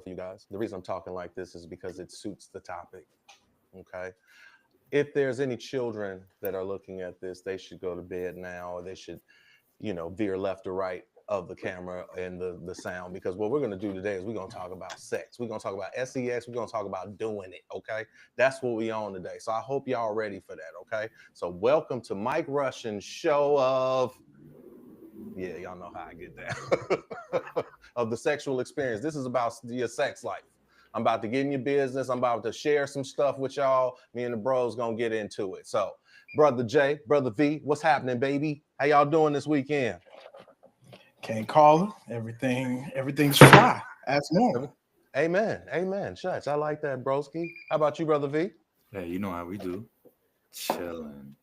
you guys. The reason I'm talking like this is because it suits the topic. Okay. If there's any children that are looking at this, they should go to bed now, or they should, veer left or right of the camera and the sound, because what we're going to do today is we're going to talk about sex. We're going to talk about sex. We're going to talk about doing it. Okay. That's what we on today. So I hope y'all ready for that. Okay. So welcome to Mike Russian's show of, yeah, y'all know how I get down, of the sexual experience. This is about your sex life. I'm about to get in your business. I'm about to share some stuff with y'all. Me and the bros gonna get into it. So, Brother J, Brother V, what's happening, baby? How y'all doing this weekend? Can't call it. Everything's fly as normal. Amen. Shucks, I like that, broski. How about you, Brother V? Hey, you know how we do. Chilling.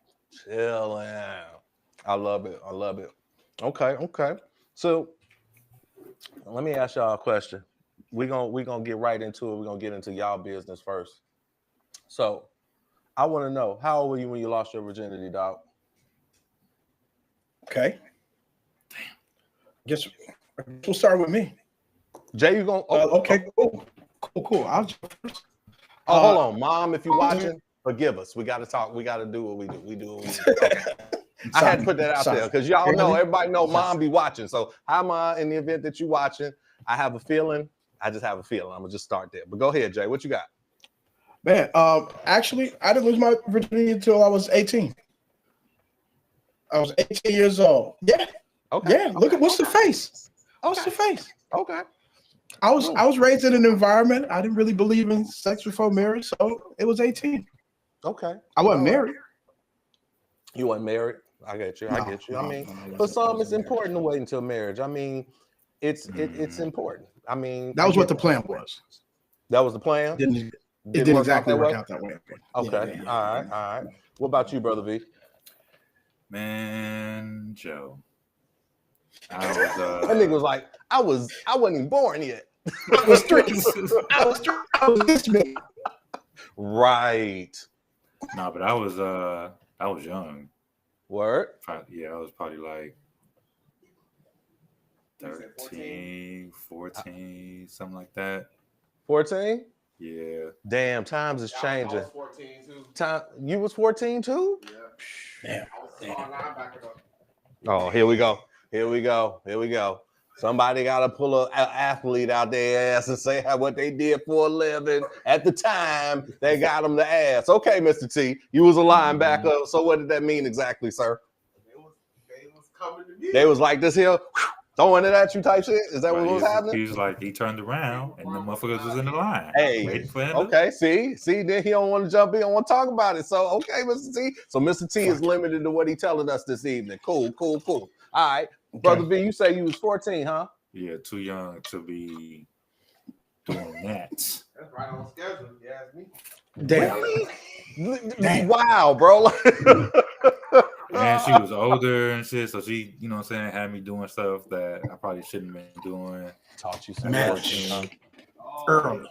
I love it. Okay. So, let me ask y'all a question. We're gonna get right into it. We're gonna get into y'all business first. So I want to know, how old were you when you lost your virginity, dog? Okay. Damn. Guess we'll start with me. Jay, you gonna okay, cool. I'll jump first. Hold on, Mom, if you're watching, forgive us. We gotta talk, we gotta do what we do. We do what we do. Okay. I had to put that out there because y'all know, everybody know Mom be watching. So hi, Mom, in the event that you watching, I have a feeling. I just have a feeling. I'm gonna just start there. But go ahead, Jay. What you got? Man, actually, I didn't lose my virginity until I was 18. I was 18 years old. Yeah. Okay. Yeah. Look at what's the face. What's the face? Okay. I was raised in an environment. I didn't really believe in sex before marriage, so it was 18. Okay. I wasn't married. You weren't married? I get you. I mean, for some, it's important to wait until marriage. I mean, it's important. I mean, that was what the plan was. That was the plan? It didn't exactly work out that way. Okay. Yeah. All right. What about you, Brother V? Man, Joe. That nigga was like, I wasn't even born yet. I was this man. Right. No, but I was young. Word? Yeah, I was probably like 13, 14, something like that. 14? Yeah. Damn, times is changing. I was 14 too. You was 14 too? Yeah. Damn. Oh, here we go. Somebody got to pull an athlete out their ass and say what they did for a living. At the time, they got them the ass. Okay, Mr. T, you was a linebacker. So what did that mean exactly, sir? They was coming to me. They was like this here, throwing it at you type shit? Is that what was happening? He was like, he turned around and the motherfuckers was in the line. Hey, okay, see, then he don't want to jump in, don't want to talk about it. So, okay, Mr. T. So Mr. T is limited to what he telling us this evening. Cool. All right. Brother B, you say you was 14, huh? Yeah, too young to be doing that. That's right on schedule, you ask me. Damn. Really? Wow, bro. And she was older and shit, so she, you know what I'm saying, had me doing stuff that I probably shouldn't have been doing. Taught you some early.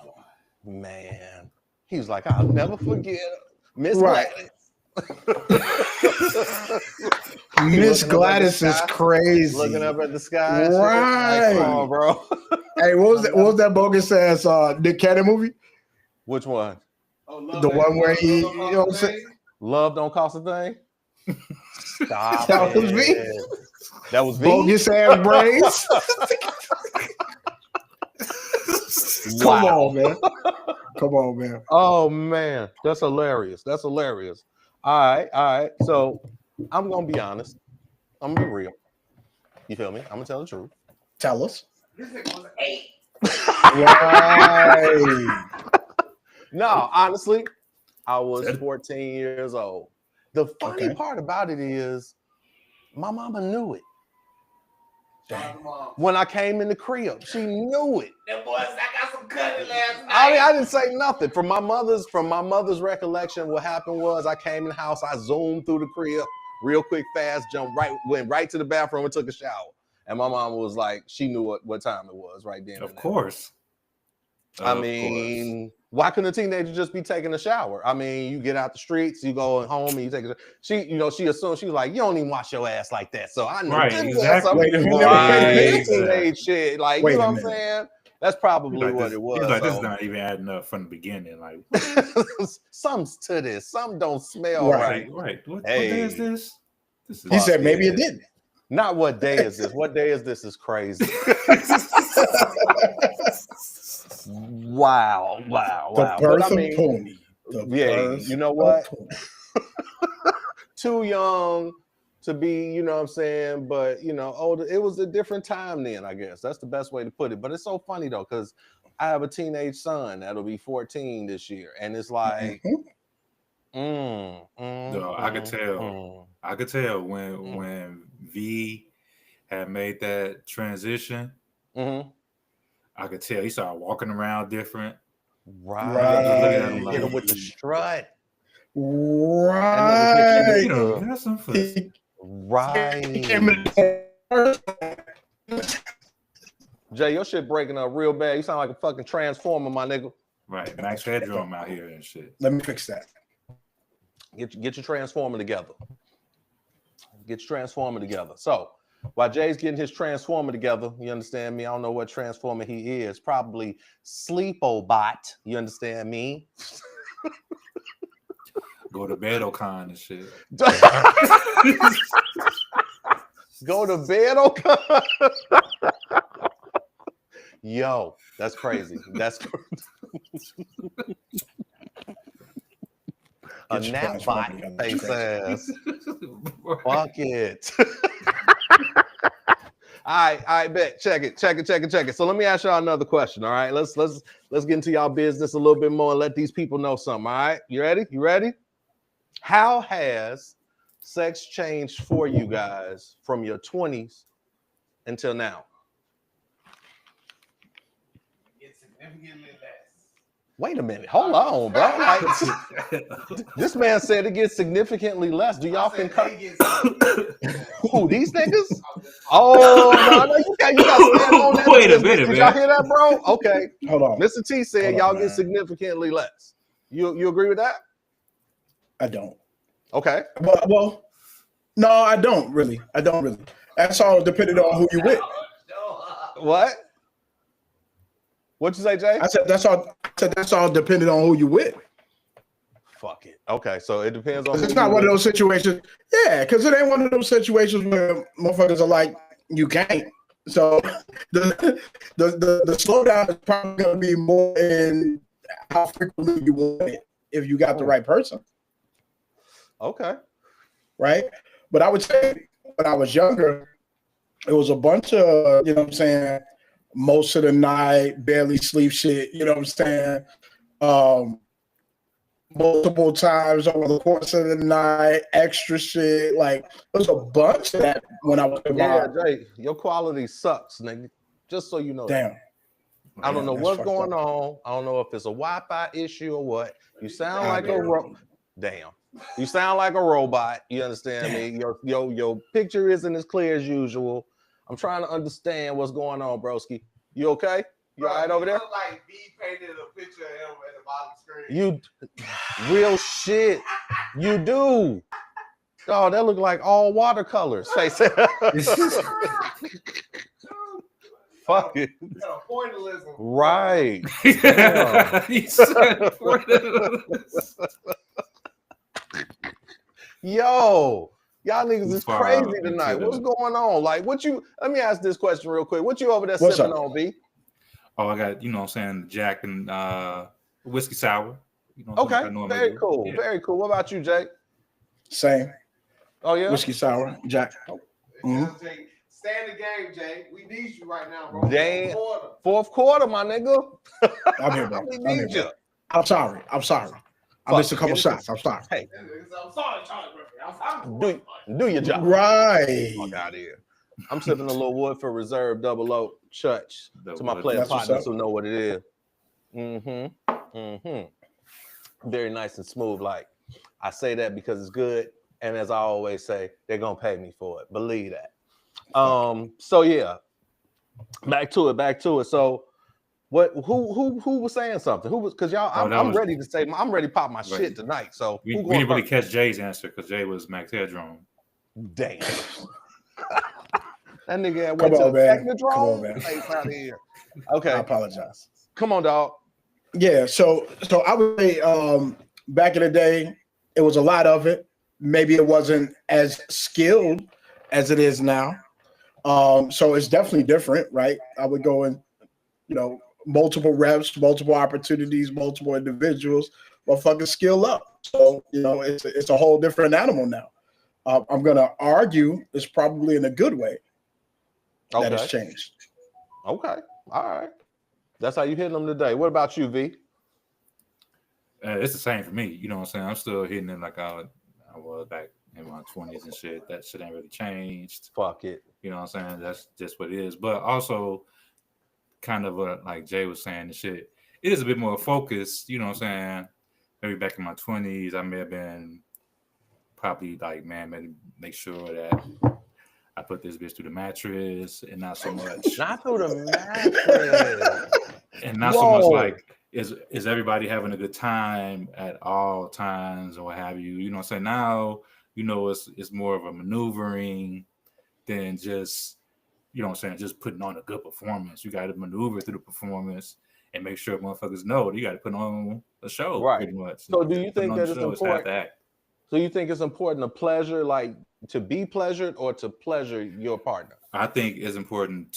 Man. He was like, I'll never forget Miss Gladys. Right. Miss Gladys is crazy. Looking up at the sky. Right. Like, come on, bro. Hey, what was that bogus ass Nick Cannon movie? Which one? The one where he, you know what I'm saying? Love don't cost a thing? Stop. That was me. That was me. Bogus ass braids. Wow. Come on, man. Oh man, that's hilarious. All right. So I'm gonna be honest. I'm gonna be real. You feel me? I'm gonna tell the truth. Tell us. This nigga was 8. Right. No, honestly, I was 14 years old. The funny part about it is my mama knew it. When I came in the crib, she knew it. That boy said, I got some cutting last night. I mean, I didn't say nothing. From my mother's recollection, what happened was I came in the house, I zoomed through the crib real quick, fast, went right to the bathroom and took a shower. And my mom was like, she knew what time it was right then. Of course. I mean, why couldn't a teenager just be taking a shower? I mean, you get out the streets, you go home and you take a she assumed, she was like, you don't even wash your ass like that. So I know exactly. teenage shit. Like, you know what I'm saying? That's probably what this, it was. He's like, this is so. not even adding up from the beginning. Like, Some's to this. Some don't smell right. right. What Hey. day is this? This is He said maybe it didn't. Not what day is this. What day is this is crazy. Wow. The birth But I of mean, Pony. yeah, you know what? Too young to be, you know what I'm saying? But, you know, older. It was a different time then, I guess. That's the best way to put it. But it's so funny, though, because I have a teenage son that'll be 14 this year. And it's like, I could tell. I could tell when V had made that transition. I could tell he started walking around different. Right. Looking at Hit him with the strut. Right. You know, that's some foot. Right. Jay, your shit breaking up real bad. You sound like a fucking transformer, my nigga. Right. Max Headroom out here and shit. Let me fix that. Get your transformer together. So while Jay's getting his transformer together, you understand me? I don't know what transformer he is. Probably Sleepobot. You understand me? Go to bed, Ocon and shit. Go to bed, Ocon. Yo, that's crazy. That's a nap bot face ass. Fuck it. All right, bet. Check it. So let me ask y'all another question. All right, let's get into y'all business a little bit more and let these people know something. All right, you ready? How has sex changed for you guys from your 20s until now? It's significantly less. Wait a minute. Hold on, bro. Like, this man said it gets significantly less. Do y'all concur? Who, these niggas? Oh, no, you got to stand on that. Wait a minute, Did man. y'all hear that, bro? Okay. Hold on. Mr. T said Hold y'all on, get man. significantly less. You agree with that? I don't. Okay. Well, no, I don't really. That's all depending on who you with. What? What'd you say, Jay? I said that's all depending on who you with. Fuck it. Okay, so it depends on. It's not one of those situations. Yeah, because it ain't one of those situations where motherfuckers are like, you can't. So the slowdown is probably gonna be more in how frequently you want it if you got the right person. Okay. Right? But I would say when I was younger, it was a bunch of, you know what I'm saying, most of the night, barely sleep shit, you know what I'm saying? Multiple times over the course of the night, extra shit. Like, there was a bunch of that when I was in Yeah, my... Jay, your quality sucks, nigga. Just so you know. Damn. I don't know that's what's fucked going up. on. I don't know if it's a Wi-Fi issue or what. You sound like a damn. You sound like a robot. You understand me? Your picture isn't as clear as usual. I'm trying to understand what's going on, broski. You okay? You all right over there? Look like B painted a picture of him at the bottom screen. You real shit. You do. Oh, that look like all watercolors. Face it. Fuck it. You got a pointillism. Right. He said, Yo, y'all niggas is Far crazy out tonight. into What's the- going on? Like, let me ask this question real quick. What you over there What's sipping up? on, B? Oh, I got, you know what I'm saying, Jack and whiskey sour. You know what I'm Okay, saying, like I normally very do. cool. Yeah. Very cool. What about you, Jake? Same. Oh, yeah? Whiskey sour, Jack. Mhm. Jay, stay in the game, Jay. We need you right now, bro. Damn. Quarter. Fourth quarter, my nigga. I'm here, bro. We I'm need here, you. bro. I'm sorry. I Fuck missed a it. couple Get it. shots. I'm sorry. Hey, I'm sorry, Charlie Murphy. do your job. Right. Fuck out of here. I'm sipping a little Woodford Reserve Double Oak Church to my player That's what's partners up. who know what it is. Very nice and smooth. Like, I say that because it's good, and as I always say, they're gonna pay me for it. Believe that. So yeah, back to it. So what? Who was saying something? Who was? Because y'all, I'm ready to say. I'm ready to pop my shit tonight. So We who didn't going really first? catch Jay's answer because Jay was Max Headroom. Damn. That nigga had Come went to on, the man. Come on, Technodrome. man. Face out of here. Okay. I apologize. Come on, dog. Yeah, so I would say back in the day, it was a lot of it. Maybe it wasn't as skilled as it is now. So it's definitely different, right? I would go in, multiple reps, multiple opportunities, multiple individuals, motherfuckers skill up. So, it's a whole different animal now. I'm gonna argue it's probably in a good way that it's changed. Okay. All right. That's how you hitting them today. What about you, V? It's the same for me. You know what I'm saying? I'm still hitting it like I was back in my 20s and shit. That shit ain't really changed. Fuck it. You know what I'm saying? That's just what it is. But also, kind of like Jay was saying, the shit, it is a bit more focused. You know what I'm saying? Maybe back in my 20s, I may have been probably like, man, maybe make sure that I put this bitch through the mattress and not so much. Not through the mattress. And not so much like, is everybody having a good time at all times or what have you? You know what I'm saying? Now, it's more of a maneuvering than just, you know what I'm saying, just putting on a good performance. You got to maneuver through the performance and make sure motherfuckers know that you got to put on a show, right? Pretty much. So do you think that it's important? So you think it's important to pleasure, like to be pleasured or to pleasure your partner? I think it's important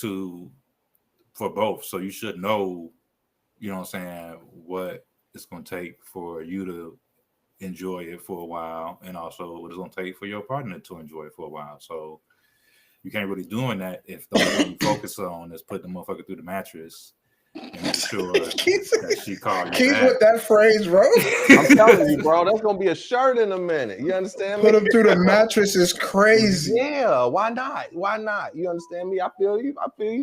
for both. So you should know, you know what I'm saying, what it's going to take for you to enjoy it for a while, and also what it's going to take for your partner to enjoy it for a while. So you can't really doing that if the only thing you focus on is putting the motherfucker through the mattress and make sure that she called you Keep back. with that phrase, bro. I'm telling you, bro, that's gonna be a shirt in a minute. You understand me? Put him through the mattress is crazy. Yeah, why not? Why not? You understand me? I feel you.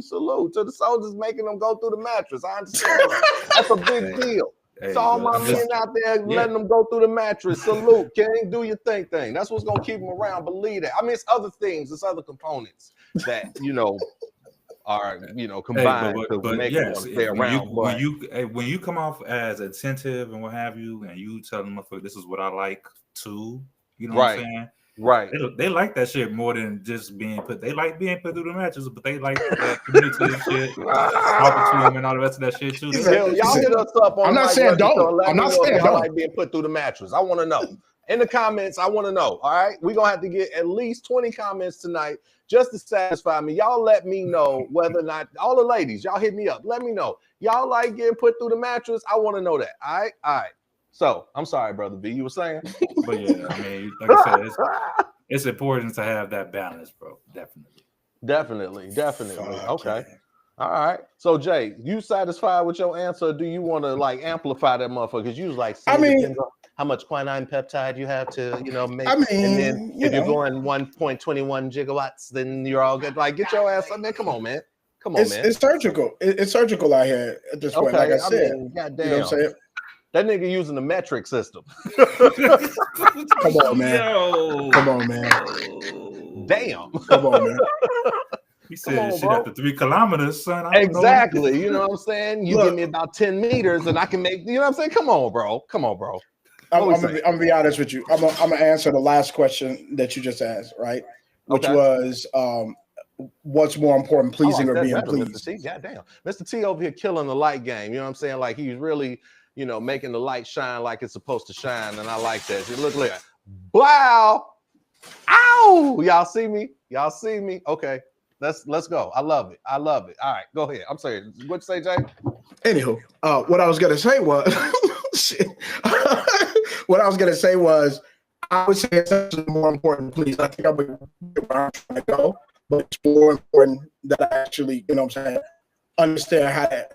Salute to the soldiers making them go through the mattress. I understand that. That's a big deal. So all my men out there letting them go through the mattress. Salute, King. Do your thing. That's what's gonna keep them around. Believe that. I mean, it's other things. It's other components that are combined to make them stay around. When you come off as attentive and what have you, and you tell them, this is what I like too. You know what I'm saying? Right. They like that shit more than just being put. They like being put through the matches, but they like that community shit, talking to them and all the rest of that shit too. Y'all hit us up on. I'm not saying don't. I'm not saying don't. Like being put through the mattress. I want to know in the comments. I want to know. All right, we're gonna have to get at least 20 comments tonight just to satisfy me. Y'all let me know whether or not all the ladies. Y'all hit me up. Let me know. Y'all like getting put through the mattress. I want to know that. All right. So I'm sorry, brother B. You were saying, but yeah, I mean, like I said, it's important to have that balance, bro. Definitely. Okay. All right. So Jay, you satisfied with your answer? Or do you want to like amplify that motherfucker? Because you was like, how much quinine peptide you have to, make. And then if you're going 1.21 gigawatts, then you're all good. Like, get your ass up, man. Come on, man. It's surgical. It's surgical out here at this point. Like I said, goddamn. You know what I'm saying? That nigga using the metric system. Come on, man. Come on, man. Damn. Come on, man. He said shit after 3 kilometers, son. Exactly. You know what I'm saying? You give me about 10 meters and I can make, you know what I'm saying? Come on, bro. I'm gonna be honest with you. I'm gonna answer the last question that you just asked, right? Which was what's more important, pleasing or being pleased? Mr. T, goddamn. Mr. T over here killing the light game. You know what I'm saying? Like he's really, making the light shine like it's supposed to shine. And I like that. You look like, wow. Ow. Y'all see me? Okay. Let's go. I love it. All right, go ahead. I'm sorry. What'd you say, Jay? Anywho, what I was gonna say was I would say it's more important, please. I think I would where I'm trying to go, but it's more important that I actually, understand how to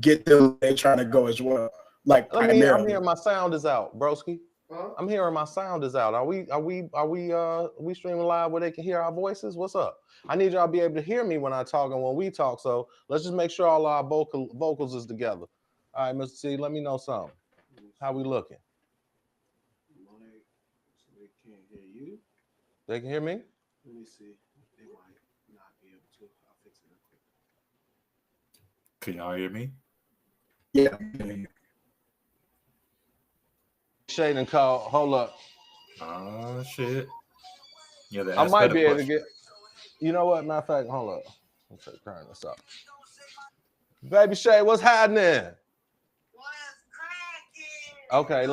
get them they're trying to go as well. Like I'm hearing my sound is out, broski. Huh? I'm hearing my sound is out. Are we streaming live where they can hear our voices? What's up? I need y'all to be able to hear me when I talk and when we talk. So let's just make sure all our vocals is together. All right, Mr. T, let me know something. How we looking? They can't hear you. They can hear me? Let me see. They might not be able to. I'll fix it real quick. Can y'all hear me? Yeah. Shade and call. Hold up. Oh shit. Yeah, I might be able to get. You know what? Matter of fact, hold up. Let's turn this up. Baby Shay, what's happening? What's cracking? Okay,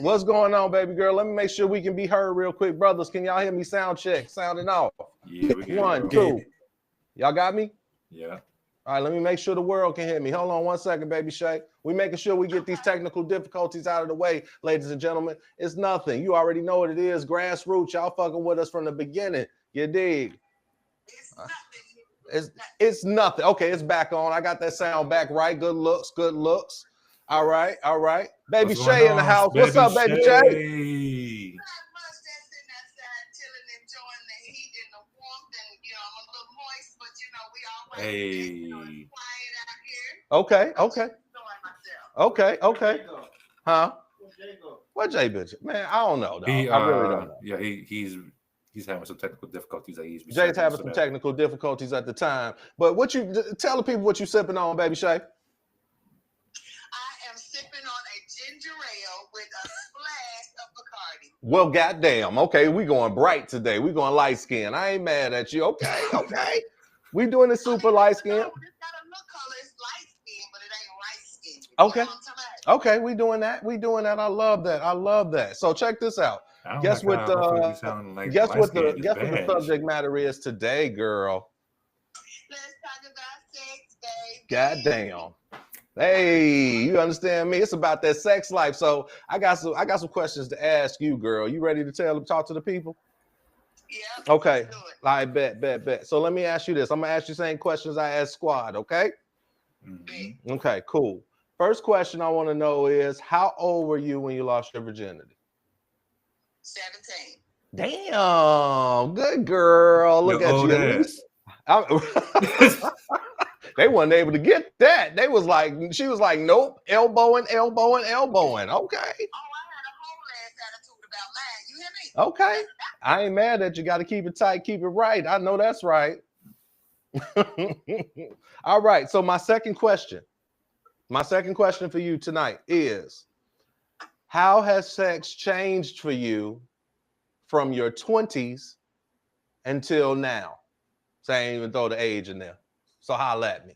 what's going on, baby girl? Let me make sure we can be heard real quick. Brothers, can y'all hear me? Sound check, sounding off. Yeah, we can. 1, 2. Y'all got me? Yeah. All right, let me make sure the world can hear me. Hold on 1 second, baby Shay. We making sure we get these technical difficulties out of the way, ladies and gentlemen. It's nothing. You already know what it is. Grassroots. Y'all fucking with us from the beginning. You dig? It's nothing. Okay, it's back on. I got that sound back right. Good looks, good looks. All right, all right. Baby Shay in the house. What's up, baby Shay? Hey. Okay. Huh? What Jay bitch? Man, I don't know. I really don't know. Yeah, he's having some technical difficulties. Jay's having some technical difficulties at the time. But what you tell the people what you sipping on, baby Shay? I am sipping on a ginger ale with a splash of Bacardi. Well, goddamn. Okay, we going bright today. We going light skin. I ain't mad at you. Okay. We doing it super light skin. It's got a look color. It's light skin, but it ain't light skin. Okay. Okay, we doing that. I love that. So check this out. Guess what the subject matter is today, girl? Let's talk about sex, baby. Goddamn. Hey, you understand me? It's about that sex life. So I got some questions to ask you, girl. You ready to talk to the people? Yeah. Okay. I bet. So let me ask you this. I'm gonna ask you the same questions I asked Squad, okay? Mm-hmm. Okay, cool. First question I want to know is, how old were you when you lost your virginity? 17. Damn, good girl. Look at you. They weren't able to get that. She was like, nope, elbowing. Okay. Oh, I had a whole ass attitude about mine. You hear me? Okay. I ain't mad at you. Got to keep it tight, keep it right. I know that's right. All right. So my second question for you tonight is, how has sex changed for you from your 20s until now? So I ain't even throw the age in there. So holla at me.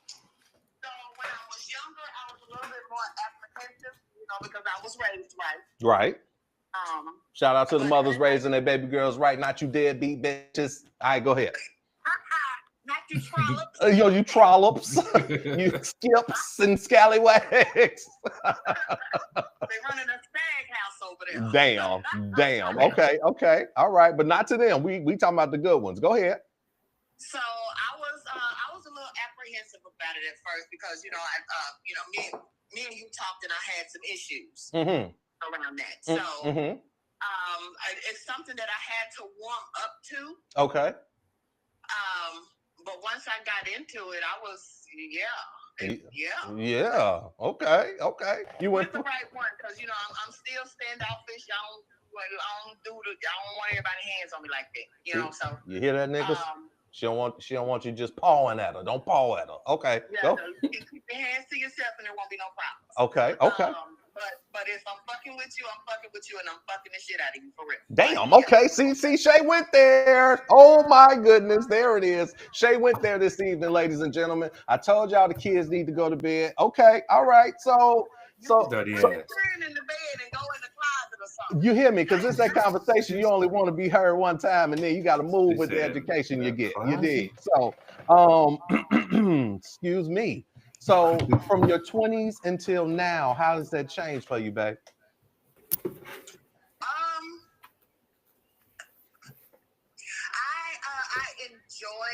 So when I was younger, I was a little bit more apprehensive, because I was raised right. Right. Shout out to the mothers raising their baby girls right, not you deadbeat bitches. All right, go ahead. Not you trollops. You trollops. You skips and scallywags. They running a spag house over there. Damn. Okay. All right, but not to them. We talking about the good ones. Go ahead. So I was a little apprehensive about it at first because me and you talked and I had some issues around that. So it's something that I had to warm up to. Okay. But once I got into it, I was Okay. You went the right one because I'm still standoffish. I don't want everybody's hands on me like that. So you hear that, niggas? She don't want you just pawing at her. Don't paw at her. Okay. Yeah, go. You can keep your hands to yourself and there won't be no problems. Okay. But if I'm fucking with you, I'm fucking with you and I'm fucking the shit out of you for real. Damn, okay. See, Shay went there. Oh my goodness. There it is. Shay went there this evening, ladies and gentlemen. I told y'all the kids need to go to bed. Okay, all right. So in the bed and go in the closet or something. You hear me? Because it's that conversation. You only want to be heard one time, and then you got to move with the education you get. You did. So, excuse me. So, from your 20s until now, how does that change for you, babe? I enjoy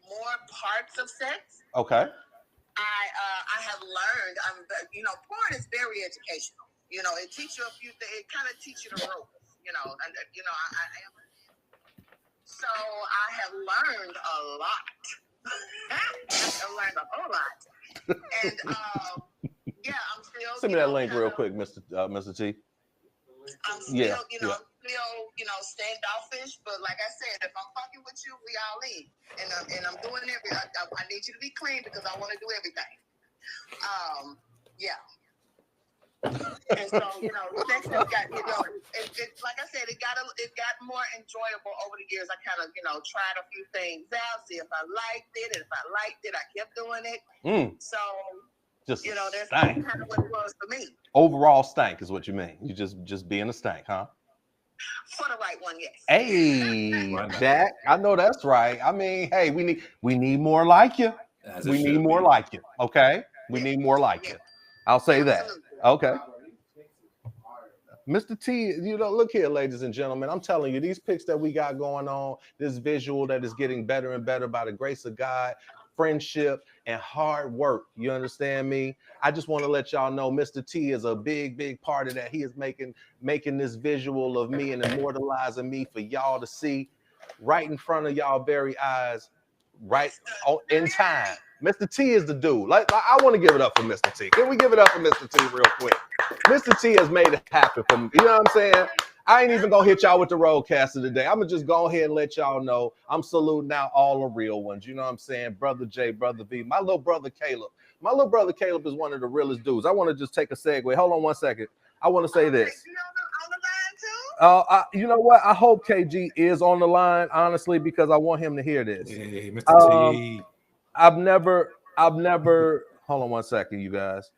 more parts of sex. Okay. I have learned. Porn is very educational. It teaches you a few things. It kind of teaches you the ropes. So I have learned a lot. I've learned a whole lot. And I'm still. Send me that link real quick, Mr. T. I'm still, standoffish. But like I said, if I'm fucking with you, we all in. And I'm doing everything. I need you to be clean because I want to do everything. And so, sex has got, like I said, it got more enjoyable over the years. I kind of, tried a few things out, see if I liked it. And if I liked it, I kept doing it. So, just that's stank. kind of what it was for me. Overall stank is what you mean. You just being a stank, huh? For the right one, yes. Hey, Jack, I know that's right. I mean, hey, we need more like you. We need more like you. Okay, we need more like you. I'll say that. Okay. Mr. T, look here, ladies and gentlemen. I'm telling you, these pics that we got going on, this visual that is getting better and better by the grace of God, friendship, and hard work. You understand me? I just want to let y'all know Mr. T is a big, big part of that. He is making this visual of me and immortalizing me for y'all to see right in front of y'all very eyes, right in time. Mr. T is the dude. Like I want to give it up for Mr. T. Can we give it up for Mr. T real quick? Mr. T has made it happen for me. You know what I'm saying? I ain't even gonna hit y'all with the roadcaster today. I'm gonna just go ahead and let y'all know I'm saluting out all the real ones. You know what I'm saying? Brother J, Brother V, my little brother Caleb. My little brother Caleb is one of the realest dudes. I want to just take a segue. Hold on one second. I want to say this. You know what? I hope KG is on the line, honestly, because I want him to hear this. Hey, Mr. T. I've never, hold on one second, you guys.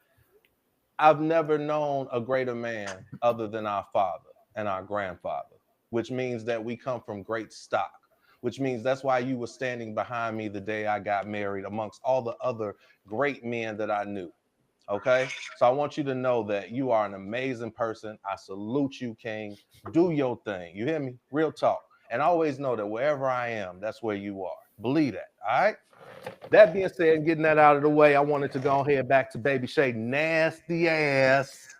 I've never known a greater man other than our father and our grandfather, which means that we come from great stock, which means that's why you were standing behind me the day I got married amongst all the other great men that I knew. Okay, so I want you to know that you are an amazing person. I salute you, King. Do your thing. You hear me? Real talk. And always know that wherever I am, that's where you are. Believe that. All right. That being said, getting that out of the way, I wanted to go ahead back to Baby Shay nasty ass.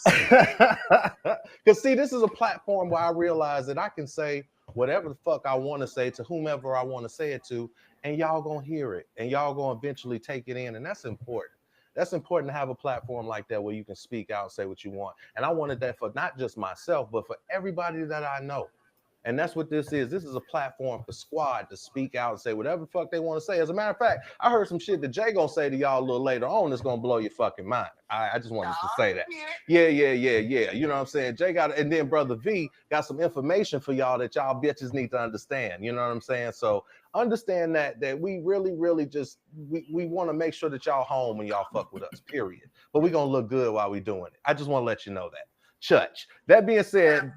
Because see, this is a platform where I realize that I can say whatever the fuck I want to say to whomever I want to say it to, and y'all gonna hear it, and y'all gonna eventually take it in, and that's important. That's important to have a platform like that where you can speak out and say what you want. And I wanted that for not just myself, but for everybody that I know. And that's what this is. This is a platform for squad to speak out and say whatever the fuck they want to say. As a matter of fact, I heard some shit that Jay gonna say to y'all a little later on that's gonna blow your fucking mind. I just wanted to say that. Yeah. You know what I'm saying? Jay got it. And then Brother V got some information for y'all that y'all bitches need to understand. You know what I'm saying? So understand that we really just, we want to make sure that y'all home when y'all fuck with us, period. But we gonna look good while we doing it. I just want to let you know that. Church. That being said,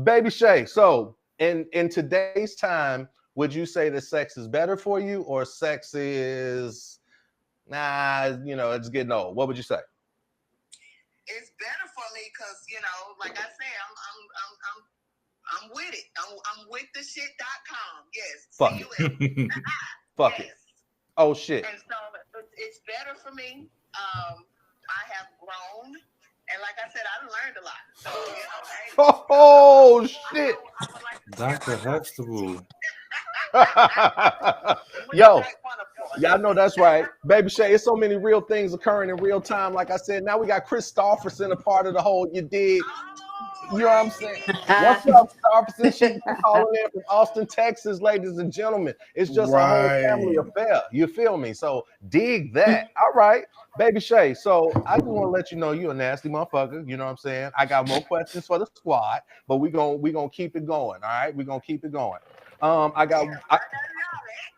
Baby Shay, so in today's time, would you say that sex is better for you or sex is, it's getting old? What would you say? It's better for me because, like I said, I'm with it. I'm with the shit.com. Yes. Fuck it. Fuck it. Oh, shit. And so it's better for me. I have grown. And like I said, I learned a lot. So, oh, shit. Dr. Huxtable. Yo, y'all know that's right. Baby Shay, it's so many real things occurring in real time. Like I said, now we got Chris Stofferson a part of the whole, you dig? You know what I'm saying? What's up, Stofferson? She's calling in from Austin, Texas, ladies and gentlemen. It's just a whole family affair. You feel me? So dig that. All right, Baby Shay. So I just want to let you know you're a nasty motherfucker. You know what I'm saying? I got more questions for the squad, but we gonna keep it going. All right, we're gonna keep it going.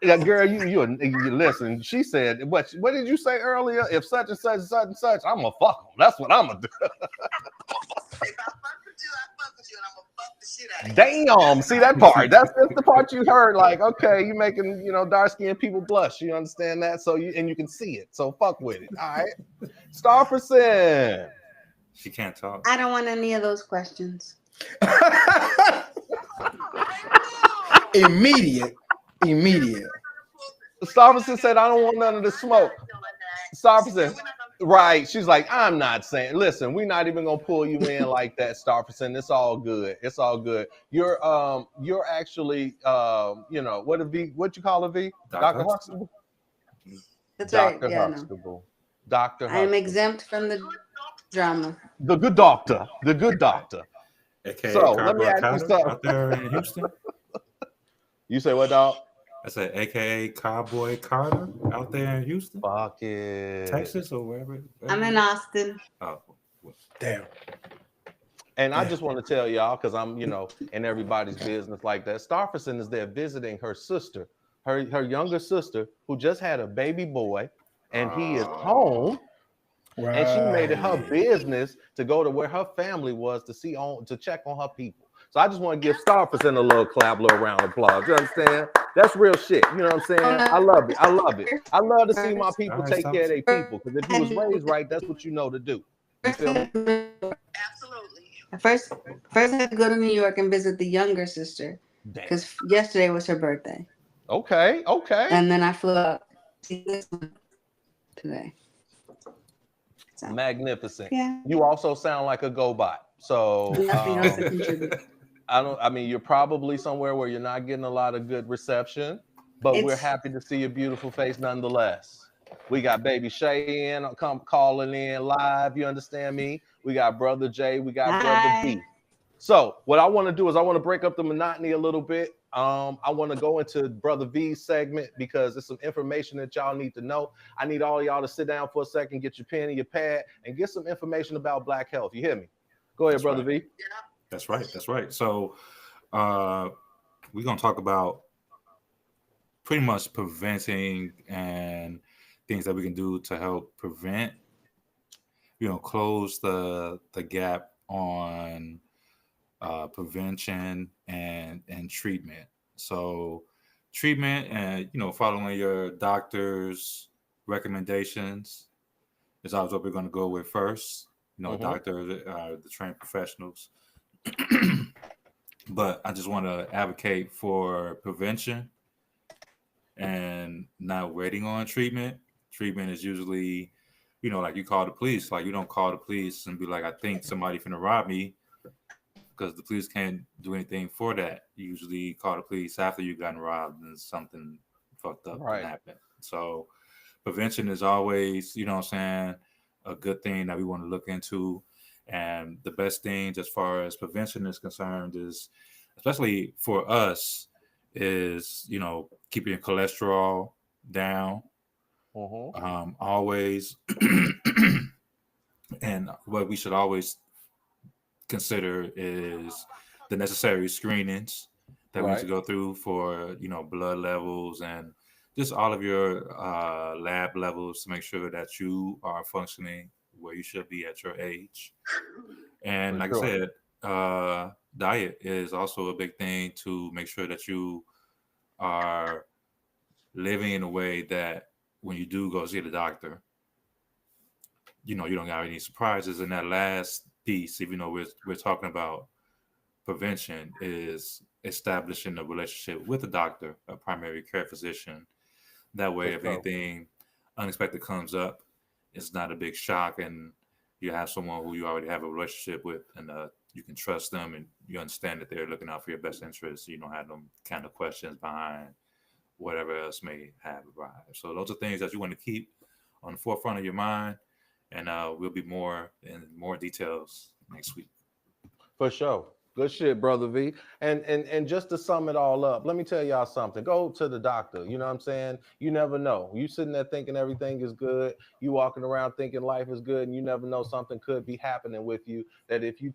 Girl, you listen. She said, what did you say earlier? If such and such and such and such, I'm gonna fuck them. That's what I'm gonna do. If I fuck with you, I fuck with you, and I'm gonna fuck the shit out of you. Damn, see that part. That's the part you heard. Like, okay, you making dark-skinned people blush. You understand that? So you can see it. So fuck with it. All right. Stofferson. She can't talk. I don't want any of those questions. Immediate. Stofferson said, I don't want none of the smoke. Stofferson, right. She's like, I'm not saying, listen, we're not even gonna pull you in like that, Stofferson. It's all good. It's all good. You're actually what you call a V? Dr. Huxtable? That's Dr. right. Yeah, Huxtable. Dr. Huxtable. I'm exempt from the drama. The good doctor. The good doctor. AKA so let me ask you something. Out there in Houston. You say what, dog? I said AKA Cowboy Carter out there in Houston. Fuck it. Texas or wherever. I'm in Austin. Oh, Damn. And I just want to tell y'all, because I'm, in everybody's business like that. Starferson is there visiting her sister, her younger sister, who just had a baby boy, and he is home. Right. And she made it her business to go to where her family was to check on her people. So I just want to give Starferson a little clap, little round of applause. You understand? That's real shit. You know what I'm saying? I love it. I love it. I love to see my people take care of their people. Because if you was raised right, that's what you know to do. You feel me? Absolutely. First I had to go to New York and visit the younger sister because yesterday was her birthday. Okay. And then I flew out to see this one today. So, magnificent. yeah. You also sound like a GoBot. So nothing else to contribute. You're probably somewhere where you're not getting a lot of good reception, but we're happy to see your beautiful face nonetheless. We got baby Shay calling in live. You understand me? We got brother Jay. We got brother B. So what I want to do is I want to break up the monotony a little bit. I want to go into brother V's segment because there's some information that y'all need to know. I need all y'all to sit down for a second, get your pen and your pad, and get some information about Black health. You hear me? Go ahead, brother V. That's right. So we're going to talk about pretty much preventing and things that we can do to help prevent, close the gap on prevention and treatment. So treatment and, following your doctor's recommendations is always what we're going to go with first. Doctors, the trained professionals. But I just want to advocate for prevention and not waiting on treatment. Treatment is usually, like you call the police. Like you don't call the police and be like, I think somebody finna rob me, because the police can't do anything for that. You usually call the police after you've gotten robbed and something fucked up happened. So prevention is always, a good thing that we want to look into. And the best things as far as prevention is concerned is, especially for us, is, keeping your cholesterol down. Always. And what we should always consider is the necessary screenings that we need to go through for, blood levels and just all of your lab levels to make sure that you are functioning where you should be at your age. And I said, diet is also a big thing to make sure that you are living in a way that when you do go see the doctor, you don't got any surprises. And that last piece, even though we're talking about prevention, is establishing a relationship with a doctor, a primary care physician. That way, if anything unexpected comes up, it's not a big shock, and you have someone who you already have a relationship with, and you can trust them, and you understand that they're looking out for your best interests. You don't have them kind of questions behind whatever else may have arrived. So those are things that you want to keep on the forefront of your mind, and we'll be more details next week. For sure. Good shit, brother V. And just to sum it all up, let me tell y'all something. Go to the doctor. You know what I'm saying? You never know. You sitting there thinking everything is good. You walking around thinking life is good, and you never know something could be happening with you. That if you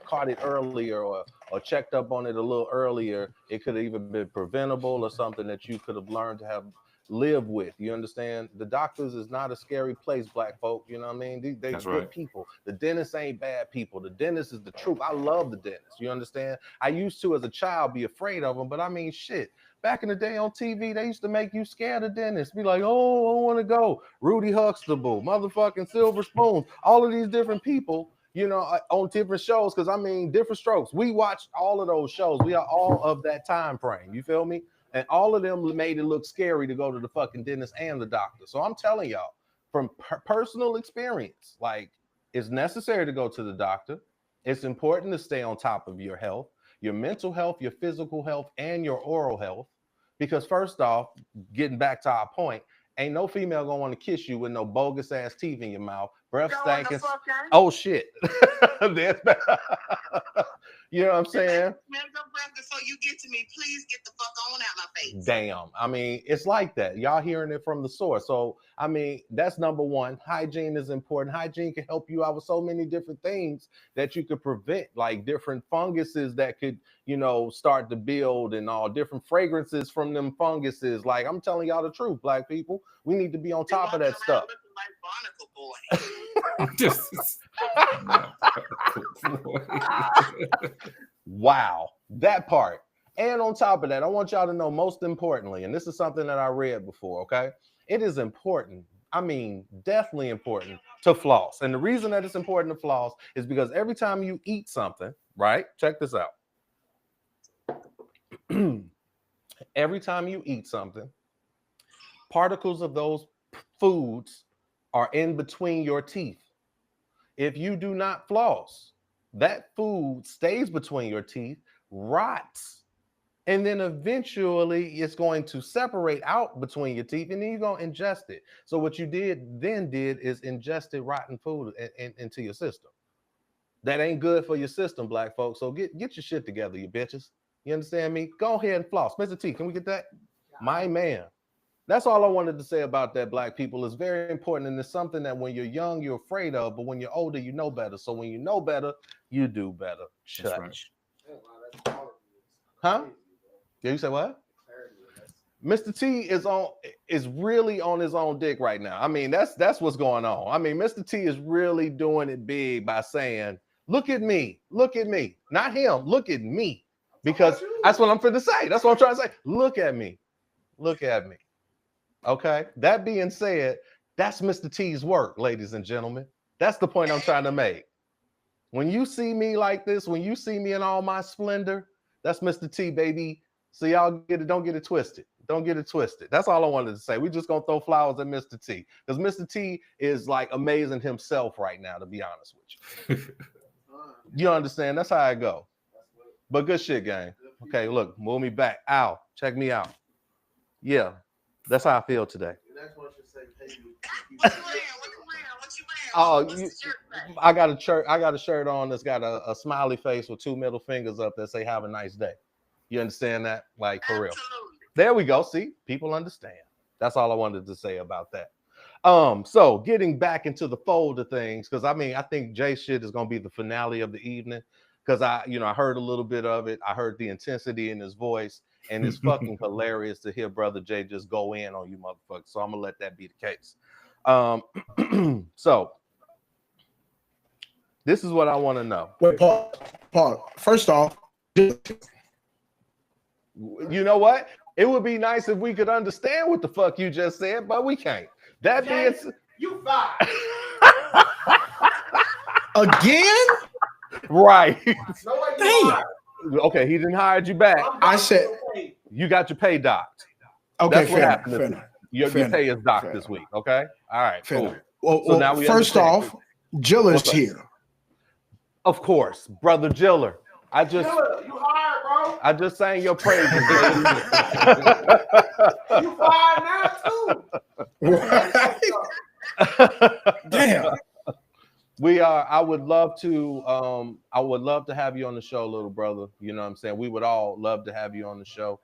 caught it earlier or checked up on it a little earlier, it could have even been preventable or something that you could have learned to have live with. You understand? The doctors is not a scary place, black folk. You know what I mean? They're good people. The dentists ain't bad people. The dentist is the truth. I love the dentist. You understand? I used to, as a child, be afraid of them, but I mean, shit. Back in the day on TV, they used to make you scared of dentists. Be like, oh, I don't want to go. Rudy Huxtable, motherfucking Silver Spoon, all of these different people, on different shows. Because I mean, Different Strokes. We watched all of those shows. We are all of that time frame. You feel me? And all of them made it look scary to go to the fucking dentist and the doctor. So I'm telling y'all from personal experience, like, it's necessary to go to the doctor. It's important to stay on top of your health, your mental health, your physical health, and your oral health. Because first off, getting back to our point, ain't no female gonna want to kiss you with no bogus ass teeth in your mouth, breath stinking. Oh shit. You know what I'm saying? Smell your breath before you get to me. Please get the fuck on out my face. Damn. I mean, it's like that. Y'all hearing it from the source. So, I mean, that's number one. Hygiene is important. Hygiene can help you out with so many different things that you could prevent, like different funguses that could, you know, start to build and all different fragrances from them funguses. Like, I'm telling y'all the truth, black people. We need to be on top of that stuff. Wow, that part. And on top of that, I want y'all to know, most importantly, and this is something that I read before, okay? It is important, I mean, definitely important to floss. And the reason that it's important to floss is because every time you eat something, right? Check this out. Every time you eat something, particles of those foods are in between your teeth. If you do not floss, that food stays between your teeth, rots, and then eventually it's going to separate out between your teeth, and then you're going to ingest it. So what you did is ingested rotten food into your system. That ain't good for your system, black folks. So get your shit together, you bitches. You understand me? Go ahead and floss. Mr. T, can we get that? My man. That's all I wanted to say about that, black people. It's very important, and it's something that when you're young, you're afraid of, but when you're older, you know better. So when you know better, you do better. Shut. Right. Huh? Yeah, you said what? Mr. T is really on his own dick right now. I mean, that's what's going on. I mean, Mr. T is really doing it big by saying, look at me, not him, look at me. Because that's what I'm finna say. That's what I'm trying to say. Look at me. Okay. That being said, that's Mr. T's work, ladies and gentlemen. That's the point I'm trying to make. When you see me like this, when you see me in all my splendor, that's Mr. T, baby. So y'all don't get it twisted. Don't get it twisted. That's all I wanted to say. We're just gonna throw flowers at Mr. T because Mr. T is like amazing himself right now, to be honest with you. You understand? That's how I go. But good shit, gang. Okay, look, move me back. Ow, check me out. Yeah, that's how I feel today. Oh, I got a shirt on that's got a smiley face with two middle fingers up that say "Have a nice day." You understand that? Like, for real. There we go. See, people understand. That's all I wanted to say about that. So getting back into the fold of things, because I mean, I think Jay's shit is gonna be the finale of the evening. Because I heard a little bit of it. I heard the intensity in his voice, and it's fucking hilarious to hear Brother Jay just go in on you motherfuckers. So I'm gonna let that be the case. So this is what I want to know. Wait, Paul. First off, you know what? It would be nice if we could understand what the fuck you just said, but we can't. That being you fired again. Right. Damn. Okay, he didn't hire you back. I said you got your pay docked. Okay, that's what happened. Your pay is docked this week. Okay. All right. Cool. Well, so now first off, Jiller's here. Of course, Brother Jiller. Jiller, you hired, bro. I just sang your praises. You fired now too. Damn. We are. I would love to have you on the show, little brother. You know what I'm saying? We would all love to have you on the show.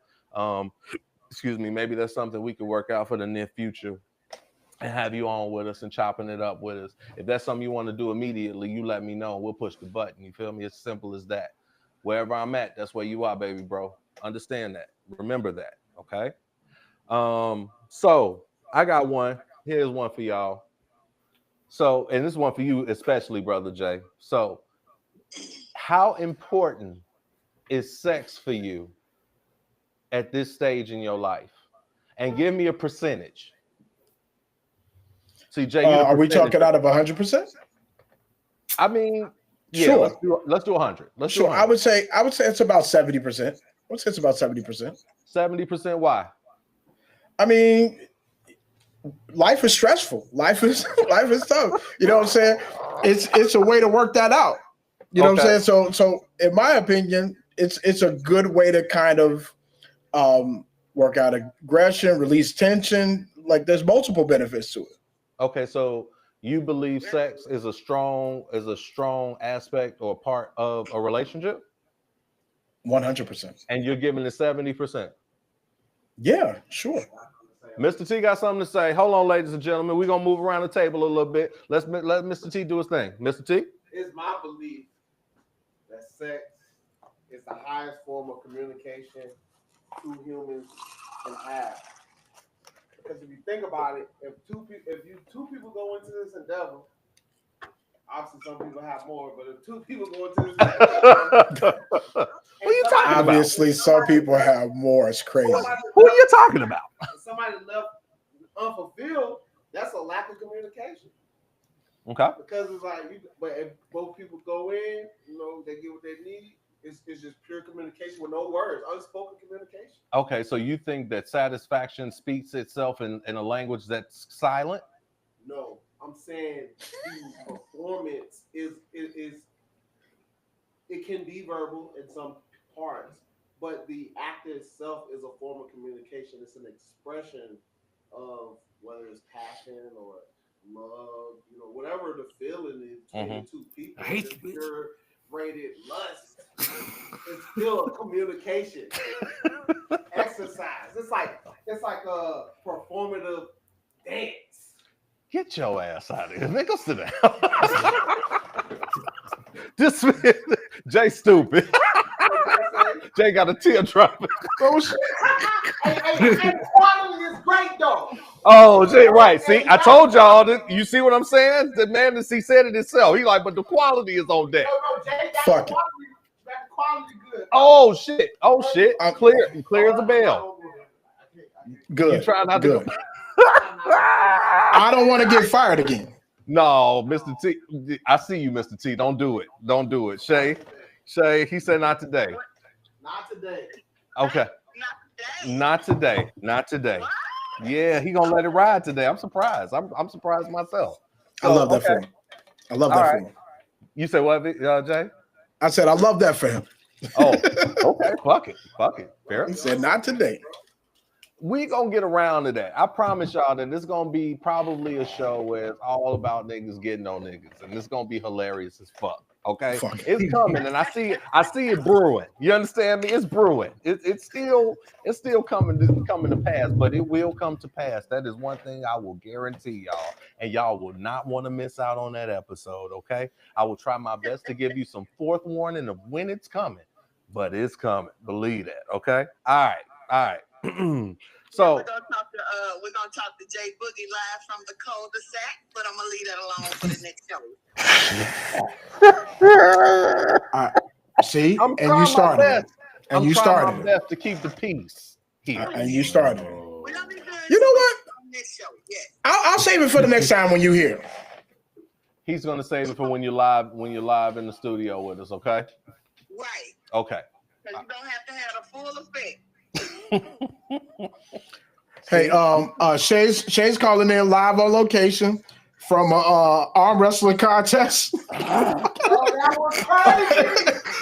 Excuse me. Maybe that's something we could work out for the near future and have you on with us and chopping it up with us. If that's something you want to do immediately, you let me know. We'll push the button. You feel me? It's simple as that. Wherever I'm at, that's where you are, baby, bro. Understand that. Remember that. Okay. So I got one. Here's one for y'all. So, and this is one for you, especially, Brother Jay. So, how important is sex for you at this stage in your life? And give me a percentage. See, Jay, are we talking out of 100%? I mean, yeah, sure. Let's do 100. Let's sure. do 100. I would say it's about 70%. I would say it's about 70%. 70%. Why? I mean, life is stressful. Life is tough. You know what I'm saying? It's a way to work that out. You know what I'm saying? So in my opinion, it's a good way to kind of work out aggression, release tension. Like there's multiple benefits to it. Okay, so you believe sex is a strong aspect or part of a relationship? 100%. And you're giving it 70%. Yeah, sure. Mr. T got something to say. Hold on, ladies and gentlemen. We're gonna move around the table a little bit. Let Mr. T do his thing. Mr. T? It's my belief that sex is the highest form of communication two humans can have. Because if you think about it, if two people go into this endeavor, obviously some people have more, but if two people go into this endeavor, what are you talking about? Obviously, some people have more. It's crazy. Who are you talking about? If somebody left unfulfilled, that's a lack of communication. Okay. Because it's like, but if both people go in, they get what they need. It's just pure communication with no words, unspoken communication. Okay, so you think that satisfaction speaks itself in a language that's silent? No, I'm saying the performance is it can be verbal in some parts, but the act itself is a form of communication. It's an expression of whether it's passion or love, whatever the feeling is between the two people. I hate you, pure rated lust. It's still a communication exercise. It's like a performative dance. Get your ass out of here. Nigga, sit down. This Jay stupid. Jay got a teardrop. Oh shit. And quality is great though. Oh, Jay, right. See, I told y'all that. You see what I'm saying? The man, he said it himself. He like, but the quality is on deck. No, Jay got Fuck the it. quality good. Oh shit. Oh shit. Clear as a bell. Good. You try not good. to. I don't want to get fired again. No, Mr. T. I see you, Mr. T. Don't do it. Don't do it. Shay, he said not today. Not today. Okay. Not today. Not today. Yeah, he gonna let it ride today. I'm surprised. I'm surprised myself. I love that for him. I love that for him. You said what, Jay? I said I love that for him. Oh, okay. Fuck it. Fair. He said not today. We gonna get around to that. I promise y'all that this gonna be probably a show where it's all about niggas getting on niggas, and it's gonna be hilarious as fuck. Okay, it's coming, and I see it brewing. You understand me? It's brewing. It's still coming to pass, but it will come to pass. That is one thing I will guarantee y'all, and y'all will not want to miss out on that episode. Okay, I will try my best to give you some fourth warning of when it's coming, but it's coming. Believe that. Okay. All right. So we're gonna talk to Jay Boogie live from the cul-de-sac, but I'm gonna leave that alone for the next show. See, and you started. And you started. My best to keep the peace here. And you started. We're gonna be good. You know what? Next show, yes. I'll save it for the next time when you here. He's gonna save it for when you're live in the studio with us. Okay. Right. Okay. Because you don't have to have a full effect. Hey, Shay's calling in live on location from a arm wrestling contest.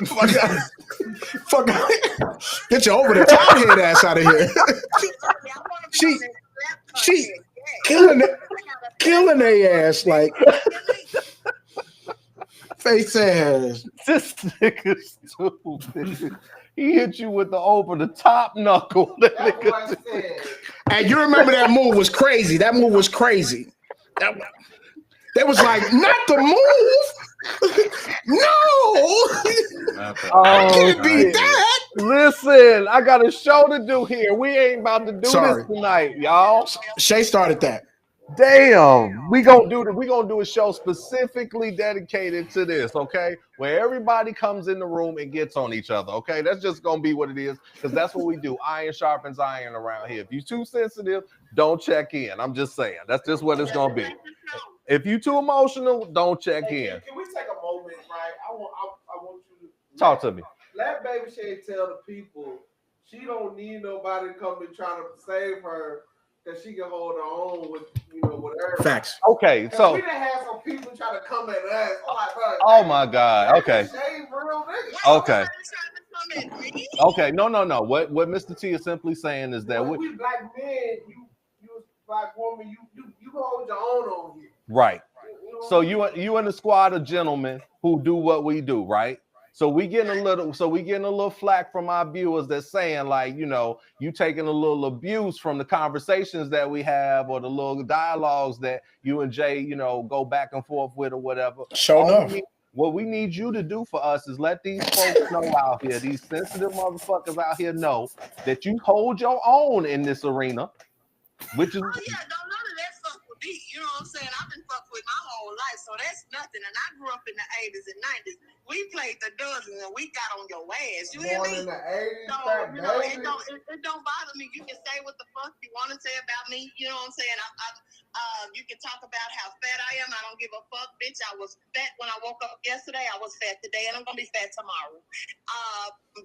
Fuck, get your over the top head ass out of here. she killing their ass like face ass. This nigga stupid. He hit you with the over the top knuckle. That And you remember that move was crazy. That move was crazy. That was like, not the move. No. I can't beat that. Listen, I got a show to do here. We ain't about to do this tonight, y'all. Shay started that. Damn, we gonna do a show specifically dedicated to this, okay? Where everybody comes in the room and gets on each other, okay? That's just gonna be what it is, because that's what we do. Iron sharpens iron around here. If you're too sensitive, don't check in. I'm just saying, that's just what it's gonna be. If you're too emotional, don't check in. Can we take a moment, right? I want you to talk to me. Let Baby Shay tell the people she don't need nobody to come and try to save her. That she can hold her own with, whatever. Facts. Okay, so we done had some people try to come at us. Oh my God. Okay. Okay. Okay. No. What Mr. T is simply saying is that we black men, you a black woman, you hold your own on here. Right. So you in the squad of gentlemen who do what we do, right? So we getting a little flack from our viewers that's saying like, you know, you taking a little abuse from the conversations that we have or the little dialogues that you and Jay, you know, go back and forth with or whatever. Sure enough. What we need you to do for us is let these folks know out here, these sensitive motherfuckers out here know that you hold your own in this arena, which is. Oh, yeah, don't none of that fuck with me. You know what I'm saying? I've been fucked with my whole life, so that's nothing. And I grew up in the 80s and 90s. We played the dozens and we got on your ass. You hear me? In the 80s, so, you know, it don't bother me. You can say what the fuck you want to say about me. You know what I'm saying? You can talk about how fat I am. I don't give a fuck, bitch. I was fat when I woke up yesterday. I was fat today, and I'm gonna be fat tomorrow.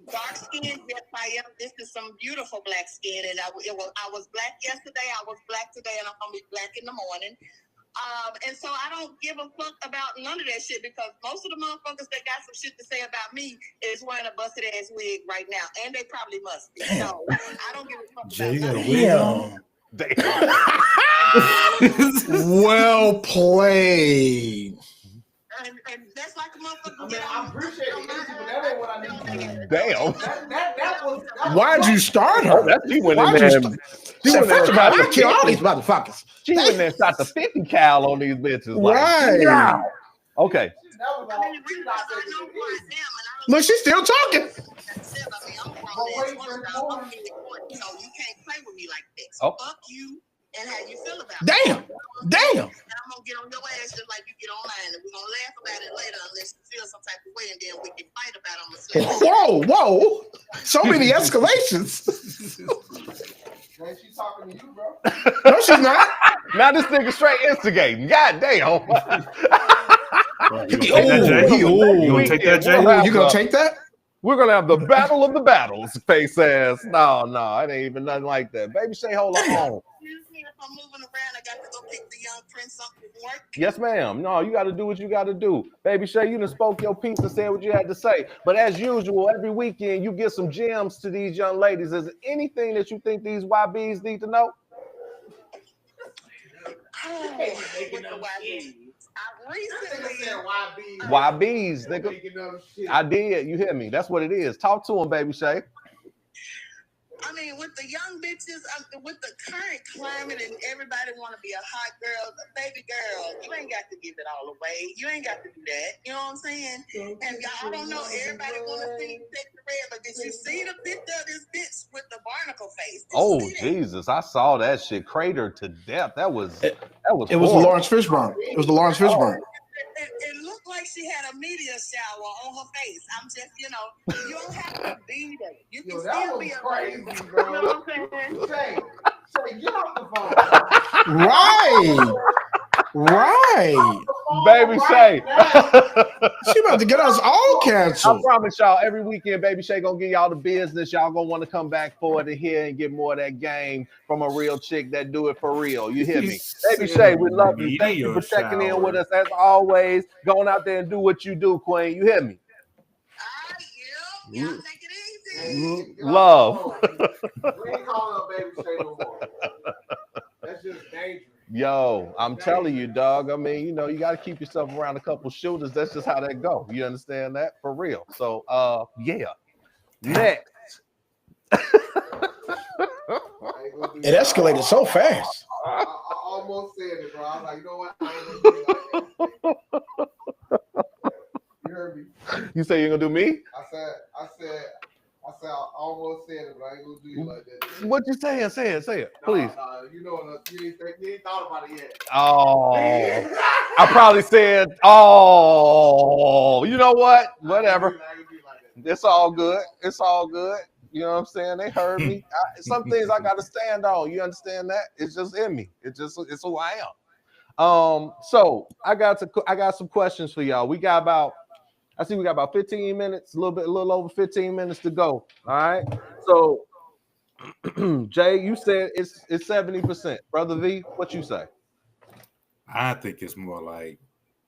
Dark skin, yes, I am. This is some beautiful black skin, and I was black yesterday. I was black today, and I'm gonna be black in the morning. And so I don't give a fuck about none of that shit because most of the motherfuckers that got some shit to say about me is wearing a busted ass wig right now, and they probably must be. So I don't give a fuck about Well played. And that's like a motherfucker. I mean, I appreciate the energy, but that ain't what I need. Damn. That was Why'd you start her? She went in there. First of all, I kill all these motherfuckers. She went there and shot the 50 cal on these bitches. Like, Right. yeah. Okay. Look, she's still talking. So you can't play with me like this. Oh. Fuck you and how you feel about Damn. it. Damn. And I'm gonna get on your ass just like you get on mine, and we're gonna laugh about it later unless you feel some type of way, and then we can fight about it. Whoa. So many escalations. Man, she's talking to you, bro. No, she's not. Now this nigga straight instigating. God damn. You gonna take that, Jay? You gonna take that? We're gonna have the battle of the battles, face ass. No, it ain't even nothing like that. Baby Shay, hold on. Excuse me, if I'm moving around, I got to go pick the young prince up from work. Yes, ma'am. No, you got to do what you got to do. Baby Shay, you done spoke your piece and said what you had to say. But as usual, every weekend you get some gems to these young ladies. Is there anything that you think these YBs need to know? YBs, nigga. I did. You hear me? That's what it is. Talk to them, Baby Shay. I mean, with the young bitches, with the current climate and everybody want to be a hot girl, a baby girl, you ain't got to give it all away. You ain't got to do that. You know what I'm saying? And y'all don't know, everybody want to see Sexyy Red, but did you see the picture of this bitch with the barnacle face? Oh, Jesus. I saw that shit cratered to death. It was the Lawrence Fishburne. It was the Lawrence Fishburne. It looked like she had a meteor shower on her face. I'm just, you don't have to be there. You can still be a crazy, bro. You know what I'm saying? Say, get off the phone. Right. Baby Shay. She about to get us all canceled. I promise y'all, every weekend, Baby Shay gonna give y'all the business. Y'all gonna want to come back for it to hear and get more of that game from a real chick that do it for real. You hear me? Baby Shay, we love you. Thank you for checking in with us as always. Going out there and do what you do, Queen. You hear me? Y'all take it easy. Love. We ain't calling her Baby Shay no more. That's just dangerous. Yo, I'm telling you, dog. I mean, you got to keep yourself around a couple shooters. That's just how that go. You understand that? For real. So, yeah. Next. It escalated so fast. I almost said it, bro. I was like, you know what? I ain't gonna do it like that. You heard me. You say you're gonna do me? I said, I almost said it, but I ain't gonna do you like that. What you saying? Say it, please. You know, you ain't thought about it yet. Oh, I probably said, oh, you know what? Whatever. It's all good. It's all good. You know what I'm saying? They heard me. Some things I got to stand on. You understand that? It's just in me. It's who I am. So I got some questions for y'all. We got about 15 minutes, a little over 15 minutes to go. All right. So Jay, you said it's 70%. Brother V, what you say? I think it's more like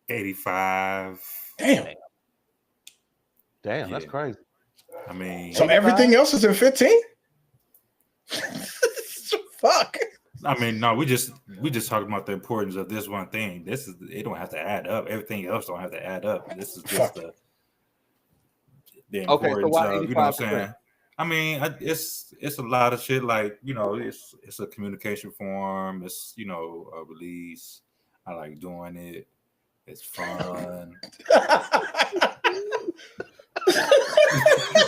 85. Damn, Yeah. That's crazy. I mean, so everything else is in 15? Fuck. I mean, no, we just talking about the importance of this one thing. It don't have to add up. Everything else don't have to add up. This is just the Okay, so importance why of, you know what I'm 85%? saying? I mean, it's a lot of shit. Like, you know, it's a communication form. It's, you know, a release. I like doing it. It's fun.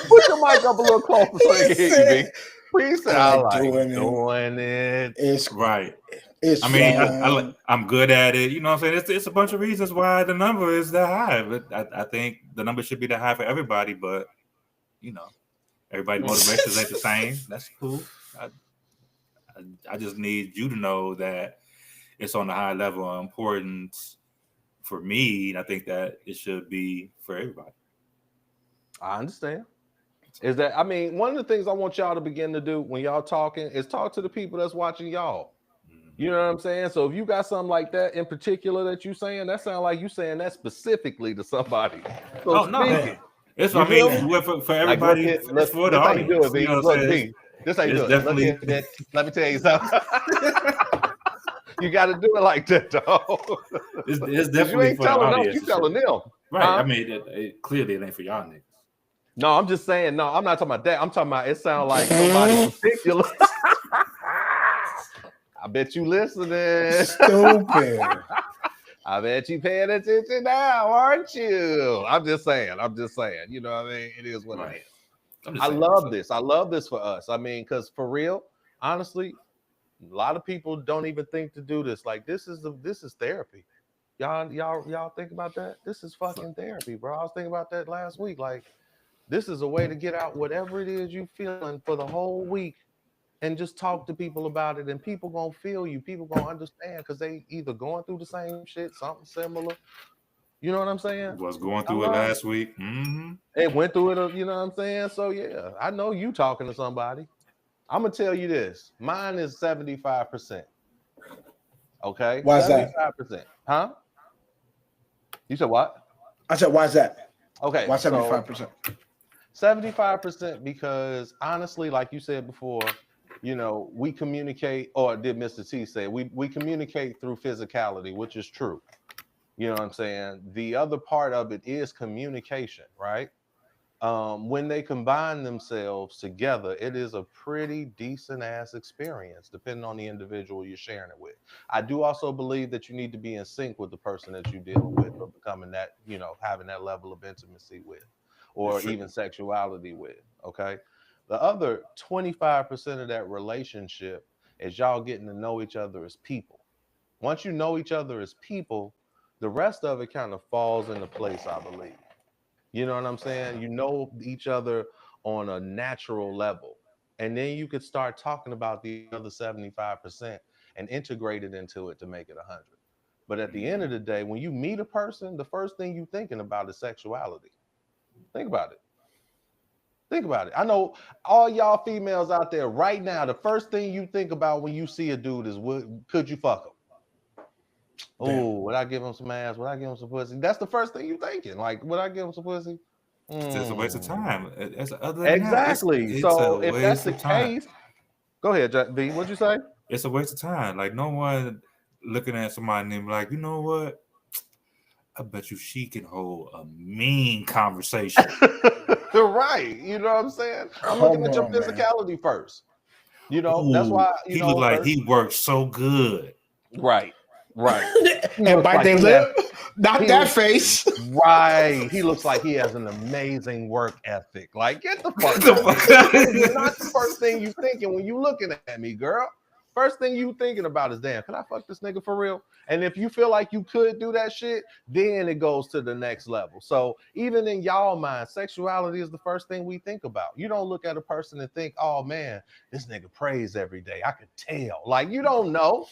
Put your mic up a little closer so they can hear you, B. Please say, I like doing it. It's right. It's I mean, fun. I'm good at it. You know what I'm saying? It's a bunch of reasons why the number is that high. But I think the number should be that high for everybody. But, you know, everybody's motivations ain't the same. That's cool. I just need you to know that it's on a high level of importance for me. And I think that it should be for everybody. I understand. Is that, I mean, one of the things I want y'all to begin to do when y'all talking is talk to the people that's watching y'all. You know what I'm saying? So if you got something like that in particular that you saying, that sounds like you saying that specifically to somebody. So no, it's I mean for everybody. Like, it's for the audience. How you do it, you know look, B, this how you do it. Definitely... Look here, let me tell you something. You got to do it like that, dog. It's definitely you ain't for the telling audience. Us, you telling them, right? Huh? I mean, clearly it ain't for y'all niggas. No, I'm just saying. No, I'm not talking about that. I'm talking about it sounds like somebody particular. I bet you listening. Stupid. I bet you paying attention now, aren't you? I'm just saying. You know what I mean? It is what it is. I love this. I love this for us. I mean, because for real, honestly, a lot of people don't even think to do this. Like, this is therapy. Y'all think about that? This is fucking therapy, bro. I was thinking about that last week. Like, this is a way to get out whatever it is you feeling for the whole week. And just talk to people about it, and people gonna feel you. People gonna understand because they either going through the same shit, something similar. You know what I'm saying? Was going through it last week. Mm-hmm. It went through it. You know what I'm saying? So yeah, I know you talking to somebody. I'm gonna tell you this. Mine is 75%. Okay. Why is 75%? Huh? You said what? I said, why is that? Okay. Why 75%? 75% because honestly, like you said before, you know, we communicate, or did Mr. T say, we communicate through physicality, which is true. You know what I'm saying? The other part of it is communication, right? When they combine themselves together, it is a pretty decent ass experience, depending on the individual you're sharing it with. I do also believe that you need to be in sync with the person that you're dealing with, or becoming that, you know, having that level of intimacy with, or even sexuality with, okay? The other 25% of that relationship is y'all getting to know each other as people. Once you know each other as people, the rest of it kind of falls into place, I believe. You know what I'm saying? You know each other on a natural level. And then you could start talking about the other 75% and integrate it into it to make it 100. But at the end of the day, when you meet a person, the first thing you're thinking about is sexuality. Think about it. Think about it. I know all y'all females out there right now, the first thing you think about when you see a dude is, could you fuck him? Oh, would I give him some ass? Would I give him some pussy? That's the first thing you're thinking. Like, would I give him some pussy? It's a waste of time. Exactly. So if that's the case, go ahead, B. What'd you say? It's a waste of time. Like, no one looking at somebody and like, you know what? I bet you she can hold a mean conversation. Right. You know what I'm saying? I'm looking at your physicality first. You know, that's why he looked like he works so good. Right. And bite their lip. Not that face. Right. He looks like he has an amazing work ethic. Like, get the fuck out. Not the first thing you thinking when you looking at me, girl. First thing you thinking about is, damn, can I fuck this nigga for real? And if you feel like you could do that shit, then it goes to the next level. So even in y'all mind, sexuality is the first thing we think about. You don't look at a person and think, oh man, this nigga prays every day. I could tell. Like, you don't know.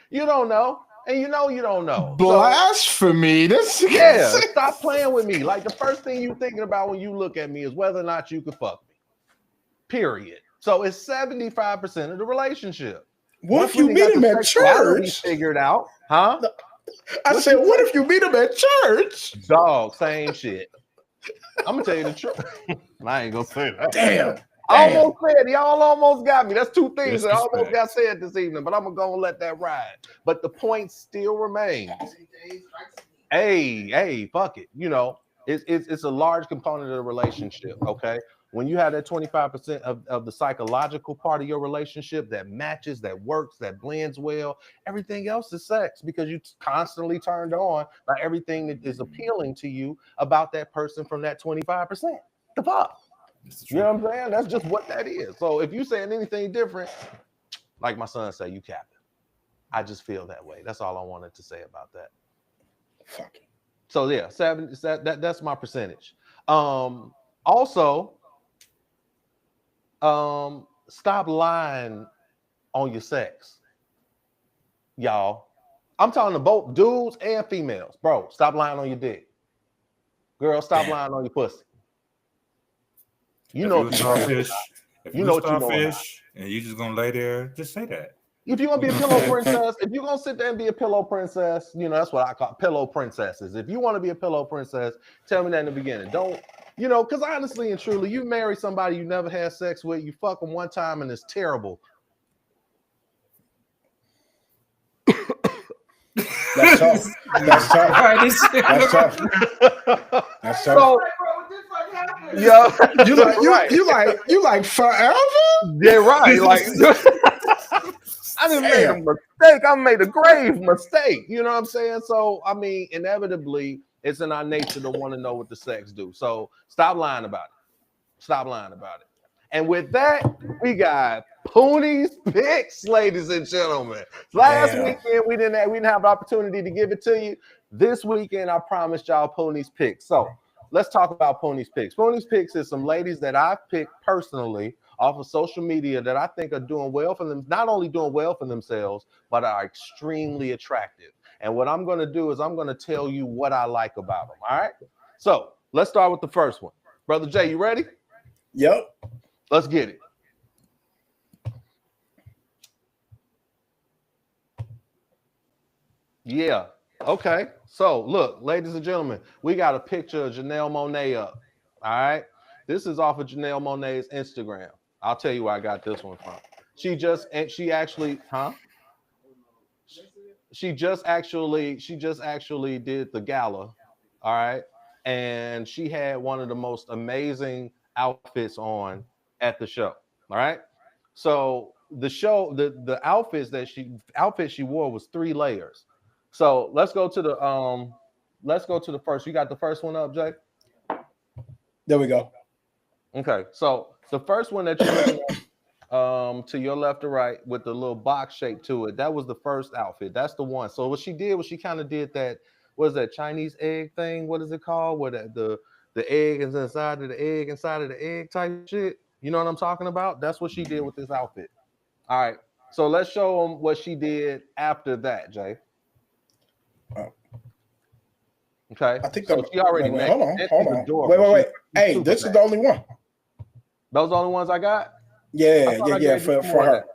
You don't know. And you don't know. Blasphemy. So, stop playing with me. Like, the first thing you thinking about when you look at me is whether or not you could fuck me. Period. So it's 75% of the relationship. What if you meet him at church? Figured out, huh? I said, what if you meet him at church? Dog, same shit. I'm gonna tell you the truth. I ain't gonna say that. Damn. Almost said, y'all almost got me. That's two things that almost got said this evening, but I'm gonna go and let that ride. But the point still remains. hey, fuck it. You know, it's a large component of the relationship. Okay. When you have that 25% of the psychological part of your relationship that matches, that works, that blends well, everything else is sex because you constantly turned on by everything that is appealing to you about that person from that 25%. The fuck? You know what I'm saying? That's just what that is. So if you saying anything different, like my son said, you capping. I just feel that way. That's all I wanted to say about that. Fuck. So yeah, that's my percentage. Also, stop lying on your sex, y'all. I'm talking to both dudes and females, bro. Stop lying on your dick. Girl, stop lying on your pussy. You know, starfish. If you know what you know. And you just gonna lay there, just say that. If you're gonna be a pillow princess, if you're gonna sit there and be a pillow princess, you know, that's what I call pillow princesses. If you want to be a pillow princess, tell me that in the beginning. Don't, you know, because honestly and truly, you marry somebody you never had sex with, you fuck them one time and it's terrible. That's tough. That's tough. That's tough. That's tough. So, yeah, you like forever? Yeah, right. Like I just made a mistake. I made a grave mistake. You know what I'm saying? So I mean, inevitably, it's in our nature to want to know what the sex do. So stop lying about it. Stop lying about it. And with that, we got Pooney's picks, ladies and gentlemen. Last weekend we didn't have the opportunity to give it to you. This weekend I promised y'all Pooney's picks. So let's talk about Pooney's picks. Pooney's picks is some ladies that I've picked personally off of social media that I think are doing well for them, not only doing well for themselves, but are extremely attractive. And what I'm going to do is I'm going to tell you what I like about them. All right. So let's start with the first one. Brother Jay, you ready? Yep. Let's get it. Yeah. Okay. So look, ladies and gentlemen, we got a picture of Janelle Monáe up. All right. This is off of Janelle Monáe's Instagram. I'll tell you where I got this one from. She actually did the gala. All right. And she had one of the most amazing outfits on at the show. All right. So the outfit she wore was 3 layers. So let's go to the first. You got the first one up, Jay? There we go. Okay. So the first one that you're looking at, to your left or right with the little box shape to it, that was the first outfit. That's the one. So what she did was she kind of did that, what is that, Chinese egg thing? What is it called? Where the egg is inside of the egg type shit. You know what I'm talking about? That's what she did with this outfit. All right. So let's show them what she did after that, Jay. Oh. Okay. I think so she already made. Hold on. Wait. Hey, this is the only one. Those are the only ones I got? Yeah, for her.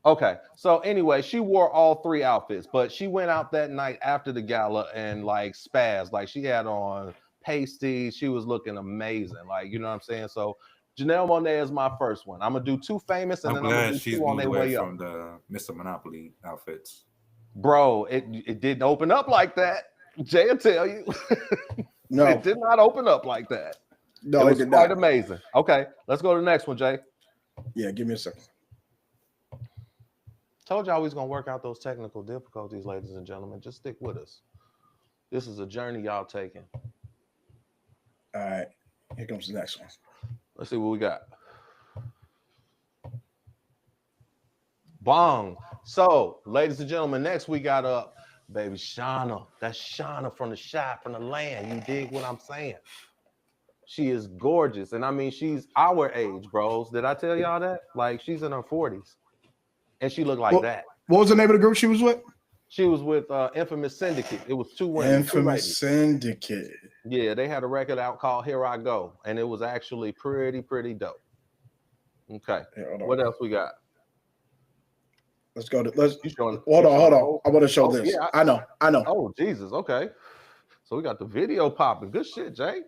Okay. So anyway, she wore all 3 outfits, but she went out that night after the gala and like spazzed. Like she had on pasties. She was looking amazing. Like, you know what I'm saying? So Janelle Monáe is my first one. I'm gonna do 2 famous, and then I'm gonna do 2 on their way up. From the Mr. Monopoly outfits. Bro, it didn't open up like that. Jay will tell you. No, it did not open up like that. No, it was quite amazing. Okay, let's go to the next one, Jay. Yeah, give me a second. Told y'all we was gonna work out those technical difficulties, ladies and gentlemen. Just stick with us. This is a journey y'all taking. All right, here comes the next one. Let's see what we got. Bong. So, ladies and gentlemen, next we got up baby Shauna. That's Shauna from the shop, from the land. You dig what I'm saying? She is gorgeous. And I mean, she's our age, bros. Did I tell y'all that? Like, she's in her 40s. And she looked like that. What was the name of the group she was with? She was with Infamous Syndicate. It was 2 women. Infamous Syndicate. Yeah, they had a record out called Here I Go. And it was actually pretty dope. Okay. What else we got? Let's go to hold on. I want to show this. Yeah, I know. Oh, Jesus. Okay. So we got the video popping. Good shit, Jay.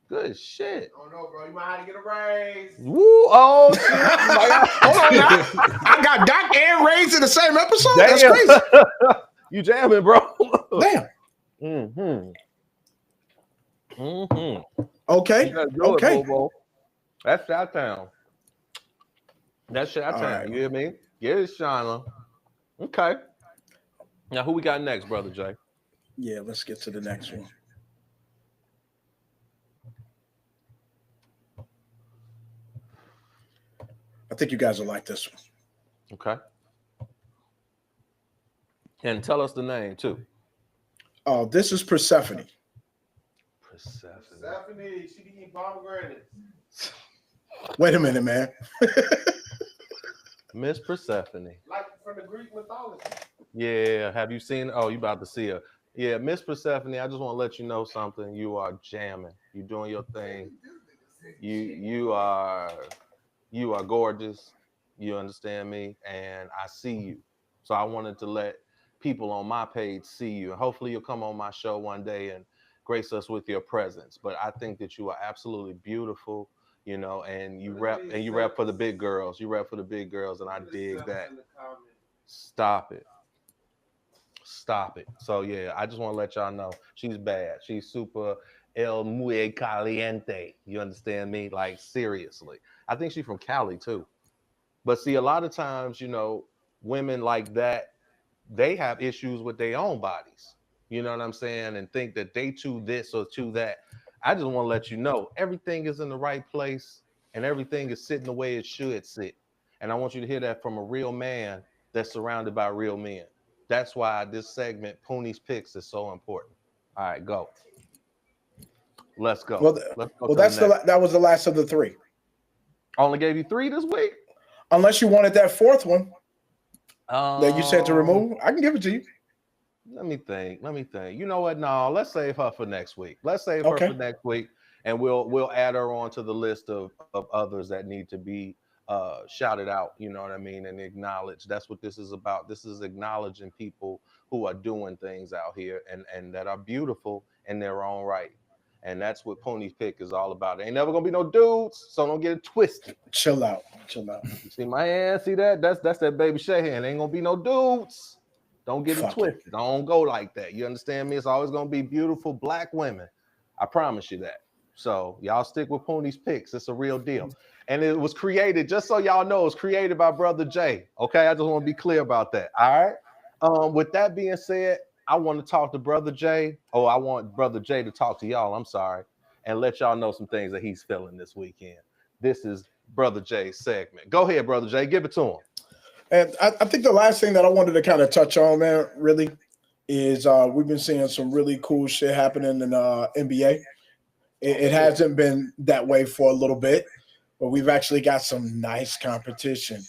Good shit. Oh no, bro. You might have to get a raise. Woo! Oh shit! Hold on now. I got Doc and Raise in the same episode. Damn. That's crazy. You jamming, bro? Damn. Mm-hmm. Okay. Okay. It, that's Chi-Town. That's Chi-Town. Right. You hear me? Get it, Shauna. Okay. Now, who we got next, Brother Jay? Yeah, let's get to the next one. I think you guys will like this one. Okay. And tell us the name, too. Oh, this is Persephone. Persephone, she can eat pomegranates. Wait a minute, man. Miss Persephone. Like from the Greek mythology. Yeah. Have you seen? Oh, you about to see her. Yeah, Miss Persephone, I just want to let you know something. You are jamming. You're doing your thing. You are gorgeous. You understand me? And I see you. So I wanted to let people on my page see you. And hopefully you'll come on my show one day and grace us with your presence. But I think that you are absolutely beautiful, you know, and you rep for the big girls. You rep for the big girls, and I dig that. Stop it. So yeah, I just want to let y'all know she's bad. She's super el muy caliente. You understand me? Like, seriously. I think she's from Cali too. But see, a lot of times, you know, women like that, they have issues with their own bodies. You know what I'm saying? And think that they too this or too that. I just want to let you know everything is in the right place and everything is sitting the way it should sit. And I want you to hear that from a real man that's surrounded by real men. That's why this segment, Pooney's Picks, is so important. All right, go. Let's go. Well, that was the last of the three. I only gave you 3 this week? Unless you wanted that fourth one that you said to remove, I can give it to you. Let me think. You know what? No, let's save her for next week. Let's save her for next week, and we'll add her on to the list of others that need to be shouted out. You know what I mean? And acknowledged. That's what this is about. This is acknowledging people who are doing things out here and that are beautiful in their own right. And that's what Pony's Pick is all about. Ain't never gonna be no dudes, so don't get it twisted. Chill out. You see my hand? See that? That's that baby Shay hand. Ain't gonna be no dudes. Don't get it twisted. Don't go like that. You understand me? It's always gonna be beautiful black women. I promise you that. So y'all stick with Pony's Picks. It's a real deal. And it was created, just so y'all know, it was created by Brother Jay. Okay, I just want to be clear about that. All right. With that being said, I want to talk to Brother Jay. Oh, I want Brother Jay to talk to y'all. I'm sorry. And let y'all know some things that he's feeling this weekend. This is Brother Jay's segment. Go ahead, Brother Jay. Give it to him. And I think the last thing that I wanted to kind of touch on, man, really, is we've been seeing some really cool shit happening in NBA. It hasn't been that way for a little bit, but we've actually got some nice competition.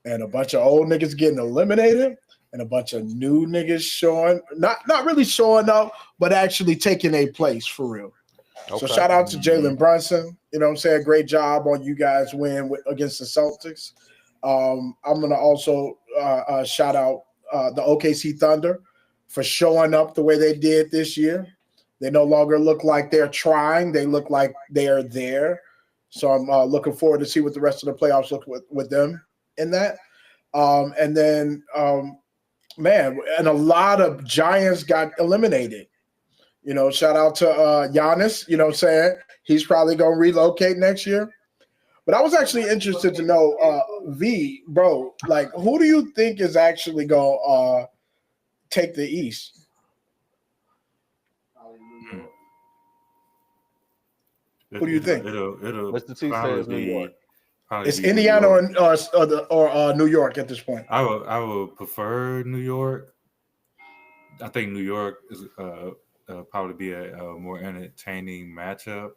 And a bunch of old niggas getting eliminated. And a bunch of new niggas showing, not really showing up, but actually taking a place for real. Okay. So shout out to Jalen Brunson. You know what I'm saying? Great job on you guys win against the Celtics. I'm going to also shout out the OKC Thunder for showing up the way they did this year. They no longer look like they're trying. They look like they are there. So I'm looking forward to see what the rest of the playoffs look with them in that. And then man, and a lot of Giants got eliminated. You know, shout out to Giannis, you know what I'm saying? He's probably going to relocate next year. But I was actually interested to know, V, bro, like, who do you think is actually going to take the East? Who do you think? Mr. T says New York. It's Indiana or New York at this point. I would prefer New York. I think New York is probably be a more entertaining matchup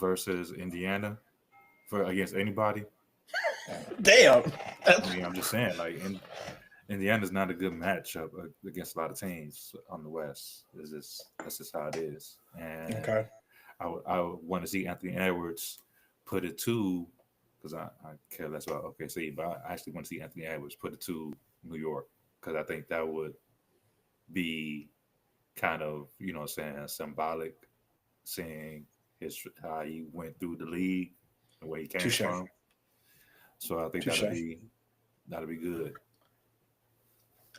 versus Indiana against anybody. Damn. I mean, I'm just saying, like, Indiana's not a good matchup against a lot of teams on the West. That's just how it is. And okay. I would want to see Anthony Edwards put it to, because I care less about OKC, but I actually want to see Anthony Edwards put it to New York, because I think that would be kind of, you know what I'm saying, symbolic, seeing how he went through the league and where he came from. So I think that'll be good.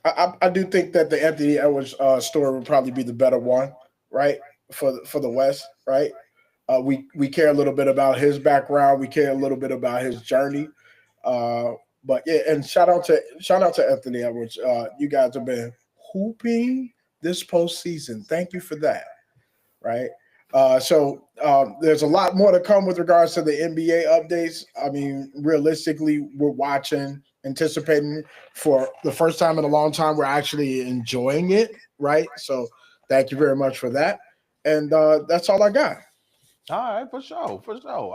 I do think that the Anthony Edwards story would probably be the better one, right? For the West, right? We care a little bit about his background. We care a little bit about his journey. But yeah, and shout out to Anthony Edwards. You guys have been hooping this postseason. Thank you for that. Right. So there's a lot more to come with regards to the NBA updates. I mean, realistically, we're watching, anticipating for the first time in a long time. We're actually enjoying it. Right. So thank you very much for that. And that's all I got. All right, for sure.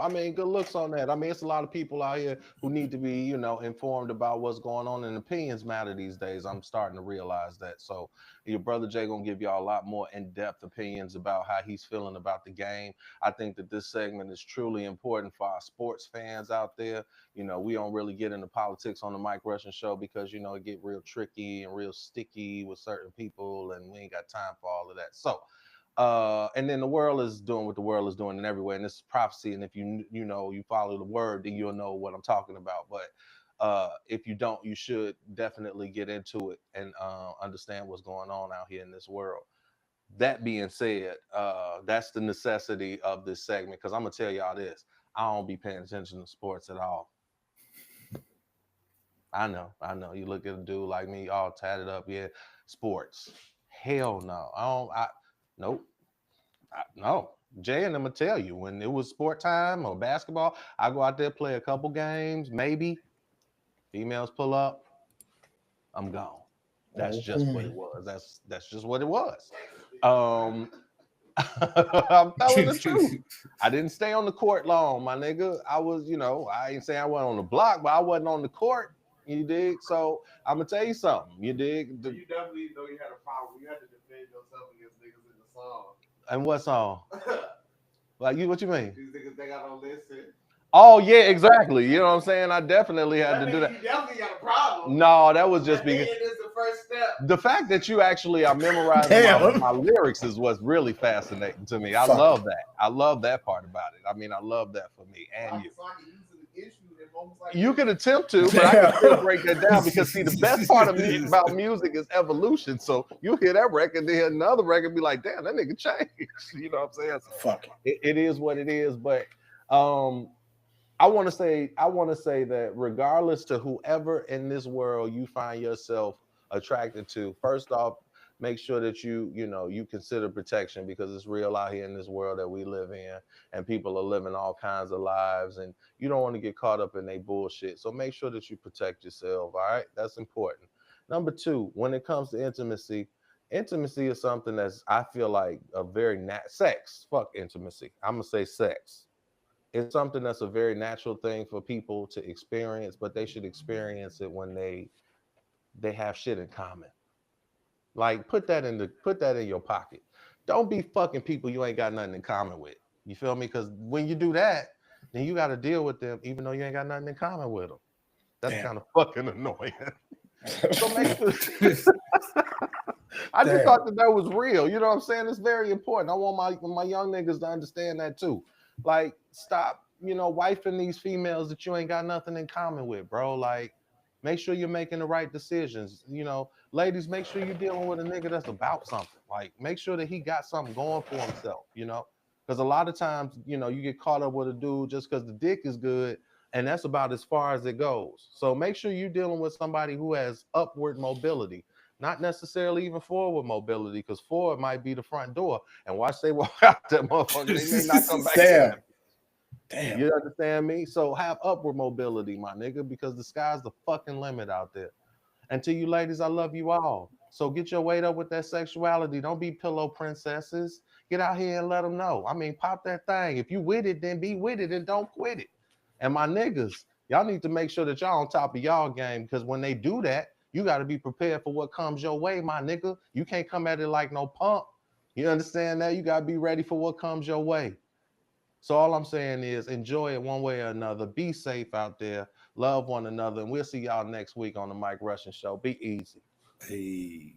I mean, good looks on that. I mean, it's a lot of people out here who need to be, informed about what's going on, and opinions matter these days. I'm starting to realize that. So your brother Jay gonna give y'all a lot more in-depth opinions about how he's feeling about the game. I think that this segment is truly important for our sports fans out there. We don't really get into politics on the Mike Rushing Show because, it get real tricky and real sticky with certain people, and we ain't got time for all of that. So and then the world is doing what the world is doing and everywhere, and this is prophecy. And if you follow the word, then you'll know what I'm talking about. But if you don't, you should definitely get into it and understand what's going on out here in this world. That being said, that's the necessity of this segment, because I'm gonna tell y'all this: I don't be paying attention to sports at all. I know. You look at a dude like me, all tatted up, yeah, sports. Hell no. Nope. No. Jay and I'm gonna tell you, when it was sport time or basketball, I go out there, play a couple games, maybe. Females pull up, I'm gone. That's just what it was. That's just what it was. I'm telling the truth. I didn't stay on the court long, my nigga. I was, I ain't saying I wasn't on the block, but I wasn't on the court. You dig? So I'm gonna tell you something. You dig? You definitely know you had a problem. You had to defend yourself against niggas in the song. And what song? Like what you mean? These niggas, they got on listen. Oh yeah, exactly. You know what I'm saying? I definitely had to do that. You definitely got a problem. No, that was just because it is the first step. The fact that you actually are memorizing my lyrics is what's really fascinating to me. I love that. I love that part about it. I mean, I love that for me and you. You can attempt to, but I can still break that down, because see, the best part of about music is evolution. So you hear that record, then hear another record, be like, damn, that nigga changed. You know what I'm saying? So fuck it is what it is. But I want to say that regardless to whoever in this world you find yourself attracted to, first off, make sure that you consider protection, because it's real out here in this world that we live in, and people are living all kinds of lives, and you don't want to get caught up in their bullshit. So make sure that you protect yourself. All right, that's important. Number two, when it comes to intimacy is something that's, I feel like, a very sex. Fuck intimacy. I'm gonna say sex. It's something that's a very natural thing for people to experience, but they should experience it when they have shit in common. Like, put that in your pocket. Don't be fucking people you ain't got nothing in common with. You feel me? Because when you do that, then you got to deal with them even though you ain't got nothing in common with them. That's kind of fucking annoying. So make sure. I just thought that was real. You know what I'm saying? It's very important. I want my young niggas to understand that too. Like, stop, wifing these females that you ain't got nothing in common with, bro. Like, make sure you're making the right decisions. Ladies, make sure you're dealing with a nigga that's about something. Like, make sure that he got something going for himself, because a lot of times, you get caught up with a dude just because the dick is good, and that's about as far as it goes. So make sure you're dealing with somebody who has upward mobility, not necessarily even forward mobility, because forward might be the front door, and watch they walk out that motherfucker, they may not come back. Damn. You understand me? So have upward mobility, my nigga, because the sky's the fucking limit out there. And to you ladies, I love you all. So get your weight up with that sexuality. Don't be pillow princesses. Get out here and let them know. I mean, pop that thing. If you with it, then be with it and don't quit it. And my niggas, y'all need to make sure that y'all on top of y'all game, because when they do that, you got to be prepared for what comes your way, my nigga. You can't come at it like no punk. You understand that? You got to be ready for what comes your way. So all I'm saying is enjoy it one way or another. Be safe out there. Love one another. And we'll see y'all next week on the Mike Rushing Show. Be easy. Hey.